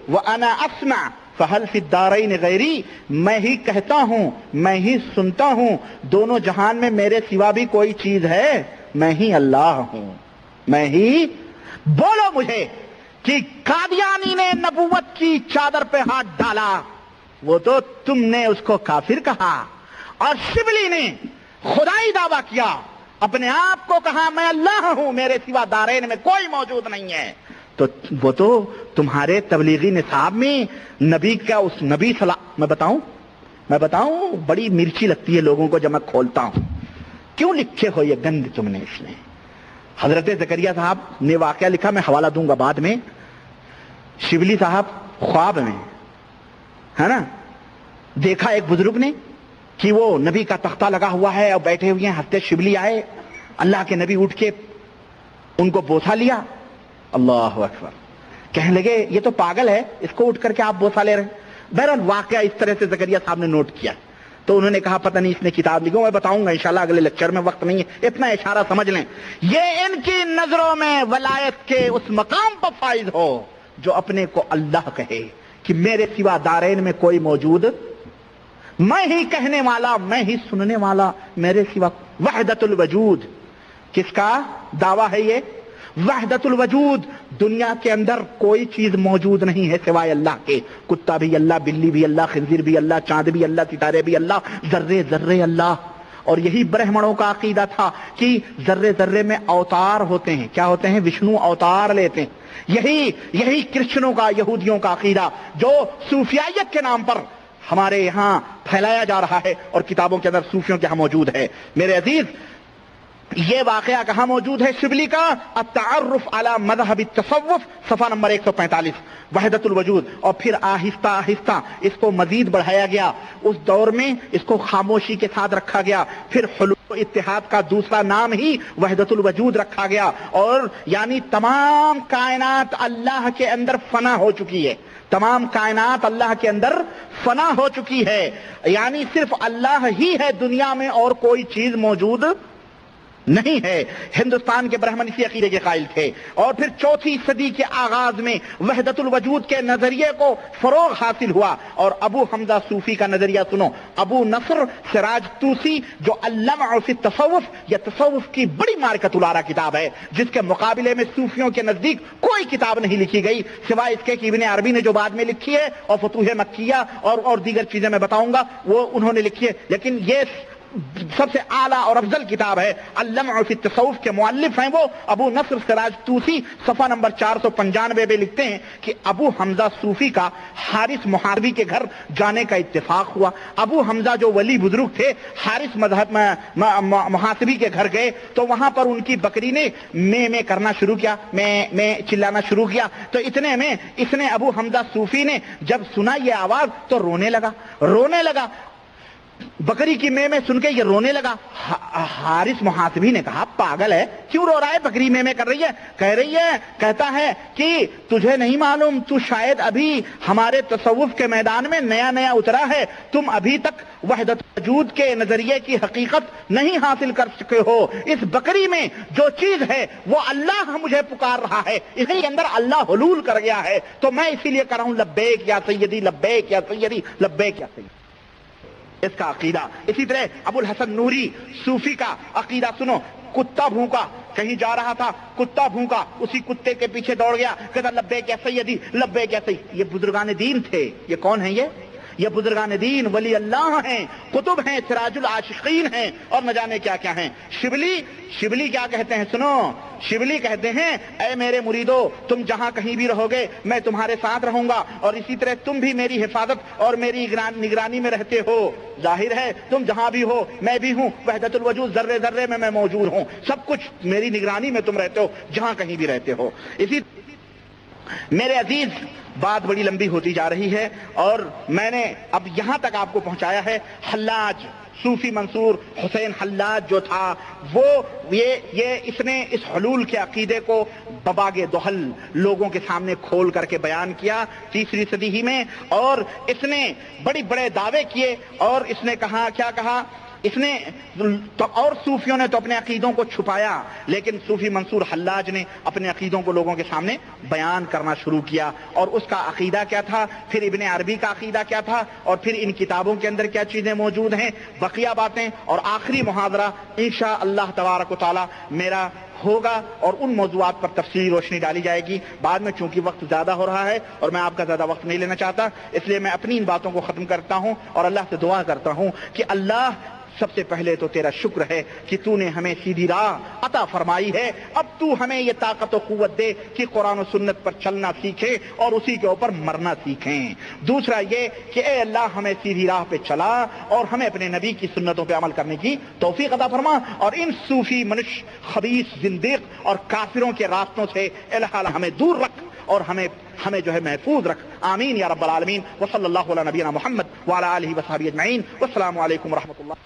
وانا اسمع فہل فی الدارین غیری, میں ہی کہتا ہوں, میں ہی سنتا ہوں, دونوں جہان میں میرے سوا بھی کوئی چیز ہے؟ میں ہی اللہ ہوں, میں ہی. بولو مجھے کہ قادیانی نے نبوت کی چادر پہ ہاتھ ڈالا, وہ تو تم نے اس کو کافر کہا, اور شبلی نے خدائی دعویٰ کیا, اپنے آپ کو کہا میں اللہ ہوں, میرے سوا دارین میں کوئی موجود نہیں ہے. تو وہ تو تمہارے تبلیغی نصاب میں نبی کا, اس نبی میں بتاؤں بڑی مرچی لگتی ہے لوگوں کو جب میں کھولتا ہوں. کیوں لکھے ہو یہ گند تم نے اس میں؟ حضرت زکریا صاحب نے واقعہ لکھا, میں حوالہ دوں گا بعد میں. شبلی صاحب خواب میں ہے نا, دیکھا ایک بزرگ نے کہ وہ نبی کا تختہ لگا ہوا ہے اور بیٹھے ہوئے ہیں. ہفتے شبلی آئے, اللہ کے نبی اٹھ کے ان کو بوسا لیا. اللہ اکبر, کہنے لگے یہ تو پاگل ہے, اس کو اٹھ کر کے آپ بوسا لے رہے ہیں. بہرحال واقعہ اس طرح سے زکریا صاحب نے نوٹ کیا, تو انہوں نے کہا پتہ نہیں اس نے کتاب لکھی, میں بتاؤں گا انشاءاللہ اگلے لیکچر میں, وقت نہیں ہے, اتنا اشارہ سمجھ لیں. یہ ان کی نظروں میں ولایت کے اس مقام پر فائز ہو جو اپنے کو اللہ کہے کہ میرے سوا دارین میں کوئی موجود, میں ہی کہنے والا, میں ہی سننے والا, میرے سوا. وحدت الوجود کس کا دعویٰ ہے یہ؟ وحدت الوجود, دنیا کے اندر کوئی چیز موجود نہیں ہے سوائے اللہ کے. کتا بھی اللہ, بلی بھی اللہ, خنزیر بھی اللہ, چاند بھی اللہ, ستارے بھی اللہ, ذرے ذرے اللہ. اور یہی برہمنوں کا عقیدہ تھا کہ ذرے ذرے میں اوتار ہوتے ہیں. کیا ہوتے ہیں؟ وشنو اوتار لیتے ہیں. یہی کرسچنوں کا, یہودیوں کا عقیدہ جو صوفیائیت کے نام پر ہمارے یہاں پھیلایا جا رہا ہے اور کتابوں کے اندر صوفیوں کے یہاں موجود ہے. میرے عزیز, یہ واقعہ کہاں موجود ہے شبلی کا؟ التعرف علی مذہب التصوف, صفحہ نمبر 145, وحدت الوجود. اور پھر آہستہ آہستہ اس کو مزید بڑھایا گیا. اس دور میں اس کو خاموشی کے ساتھ رکھا گیا. پھر حلول اتحاد کا دوسرا نام ہی وحدت الوجود رکھا گیا. اور یعنی تمام کائنات اللہ کے اندر فنا ہو چکی ہے, تمام کائنات اللہ کے اندر فنا ہو چکی ہے, یعنی صرف اللہ ہی ہے دنیا میں اور کوئی چیز موجود نہیں ہے. ہندوستان کے برہمن اسی عقیدے کے قائل تھے. اور پھر 4 صدی کے آغاز میں وحدت الوجود کے نظریے کو فروغ حاصل ہوا. اور ابو حمزہ صوفی کا نظریہ سنو, ابو نصر سراج توسی, جو اللمع فی التصوف, یہ تصوف کی بڑی مارکۃ العرا کتاب ہے, جس کے مقابلے میں صوفیوں کے نزدیک کوئی کتاب نہیں لکھی گئی سوائے اس کے کہ ابن عربی نے جو بعد میں لکھی ہے, اور فتوح مکیہ اور دیگر چیزیں میں بتاؤں گا وہ انہوں نے لکھی ہے. لیکن یہ سب سے اعلیٰ اور افضل کتاب ہے اللمع فی التصوف کے مؤلف ہیں وہ ابو نصر سراج طوسی، صفحہ نمبر 495 میں لکھتے ہیں کہ ابو حمزہ صوفی کا حارث محاربی کے گھر جانے کا اتفاق ہوا۔ ابو حمزہ جو ولی بزرگ تھے حارث محاسبی کے گھر گئے تو وہاں پر ان کی بکری نے میں کرنا شروع کیا، میں چلانا شروع کیا، تو اتنے میں اس نے ابو حمزہ صوفی نے جب سنا یہ آواز تو رونے لگا، بکری کی میں سن کے یہ رونے لگا۔ حارث محاسبی نے کہا پاگل ہے، کیوں رو رہا ہے؟ بکری میں کر رہی ہے، کہتا ہے کہ تجھے نہیں معلوم، تو شاید ابھی ہمارے تصوف کے میدان میں نیا اترا ہے، تم ابھی تک وحدت وجود کے نظریے کی حقیقت نہیں حاصل کر چکے ہو۔ اس بکری میں جو چیز ہے وہ اللہ مجھے پکار رہا ہے، اس کے اندر اللہ حلول کر گیا ہے، تو میں اسی لیے کر رہا ہوں لبیک یا سیدی، لبیک یا سیدی، لبیک یا سیدی۔ اس کا عقیدہ اسی طرح ابو الحسن نوری صوفی کا عقیدہ سنو، کتا بھونکا، کہیں جا رہا تھا، کتا بھونکا، اسی کتے کے پیچھے دوڑ گیا، کہتا لبیک یا سیدی، لبیک یا سیدی۔ یہ بزرگان دین تھے۔ یہ کون ہیں؟ یہ بزرگان دین، ولی اللہ ہیں، قطب ہیں، سراج العاشقین ہیں، اور نہ جانے کیا کیا ہیں۔ شبلی کیا کہتے ہیں؟ سنو، شبلی کہتے ہیں اے میرے مریدو، تم جہاں کہیں بھی رہو گے میں تمہارے ساتھ رہوں گا، اور اسی طرح تم بھی میری حفاظت اور میری نگرانی میں رہتے ہو۔ ظاہر ہے تم جہاں بھی ہو میں بھی ہوں، وحدت الوجود ذرے ذرے میں موجود ہوں، سب کچھ میری نگرانی میں تم رہتے ہو جہاں کہیں بھی رہتے ہو۔ اسی میرے عزیز، بات بڑی لمبی ہوتی جا رہی ہے اور میں نے اب یہاں تک آپ کو پہنچایا ہے۔ حلاج صوفی منصور حسین حلاج جو تھا وہ اس نے اس حلول کے عقیدے کو بباغ دہل لوگوں کے سامنے کھول کر کے بیان کیا 3 صدی ہی میں، اور اس نے بڑے دعوے کیے، اور اس نے کہا، کیا کہا اس نے تو، اور صوفیوں نے تو اپنے عقیدوں کو چھپایا، لیکن صوفی منصور حلاج نے اپنے عقیدوں کو لوگوں کے سامنے بیان کرنا شروع کیا۔ اور اس کا عقیدہ کیا تھا، پھر ابن عربی کا عقیدہ کیا تھا، اور پھر ان کتابوں کے اندر کیا چیزیں موجود ہیں، بقیہ باتیں، اور آخری محاضرہ انشاءاللہ تبارک و تعالی میرا ہوگا، اور ان موضوعات پر تفصیلی روشنی ڈالی جائے گی بعد میں، چونکہ وقت زیادہ ہو رہا ہے اور میں آپ کا زیادہ وقت نہیں لینا چاہتا، اس لیے میں اپنی ان باتوں کو ختم کرتا ہوں اور اللہ سے دعا کرتا ہوں کہ اللہ سب سے پہلے تو تیرا شکر ہے کہ تو نے ہمیں سیدھی راہ عطا فرمائی ہے، اب تو ہمیں یہ طاقت و قوت دے کہ قرآن و سنت پر چلنا سیکھیں اور اسی کے اوپر مرنا سیکھیں۔ دوسرا یہ کہ اے اللہ ہمیں سیدھی راہ پہ چلا اور ہمیں اپنے نبی کی سنتوں پہ عمل کرنے کی توفیق عطا فرما، اور ان صوفی منش خبیث زندیق اور کافروں کے راستوں سے الحال ہمیں دور رکھ اور ہمیں جو ہے محفوظ رکھ، آمین یا رب العالمین۔ وصلی اللہ علی نبینا محمد وعلی آلہ وصحبہ اجمعین، والسلام علیکم ورحمۃ اللہ۔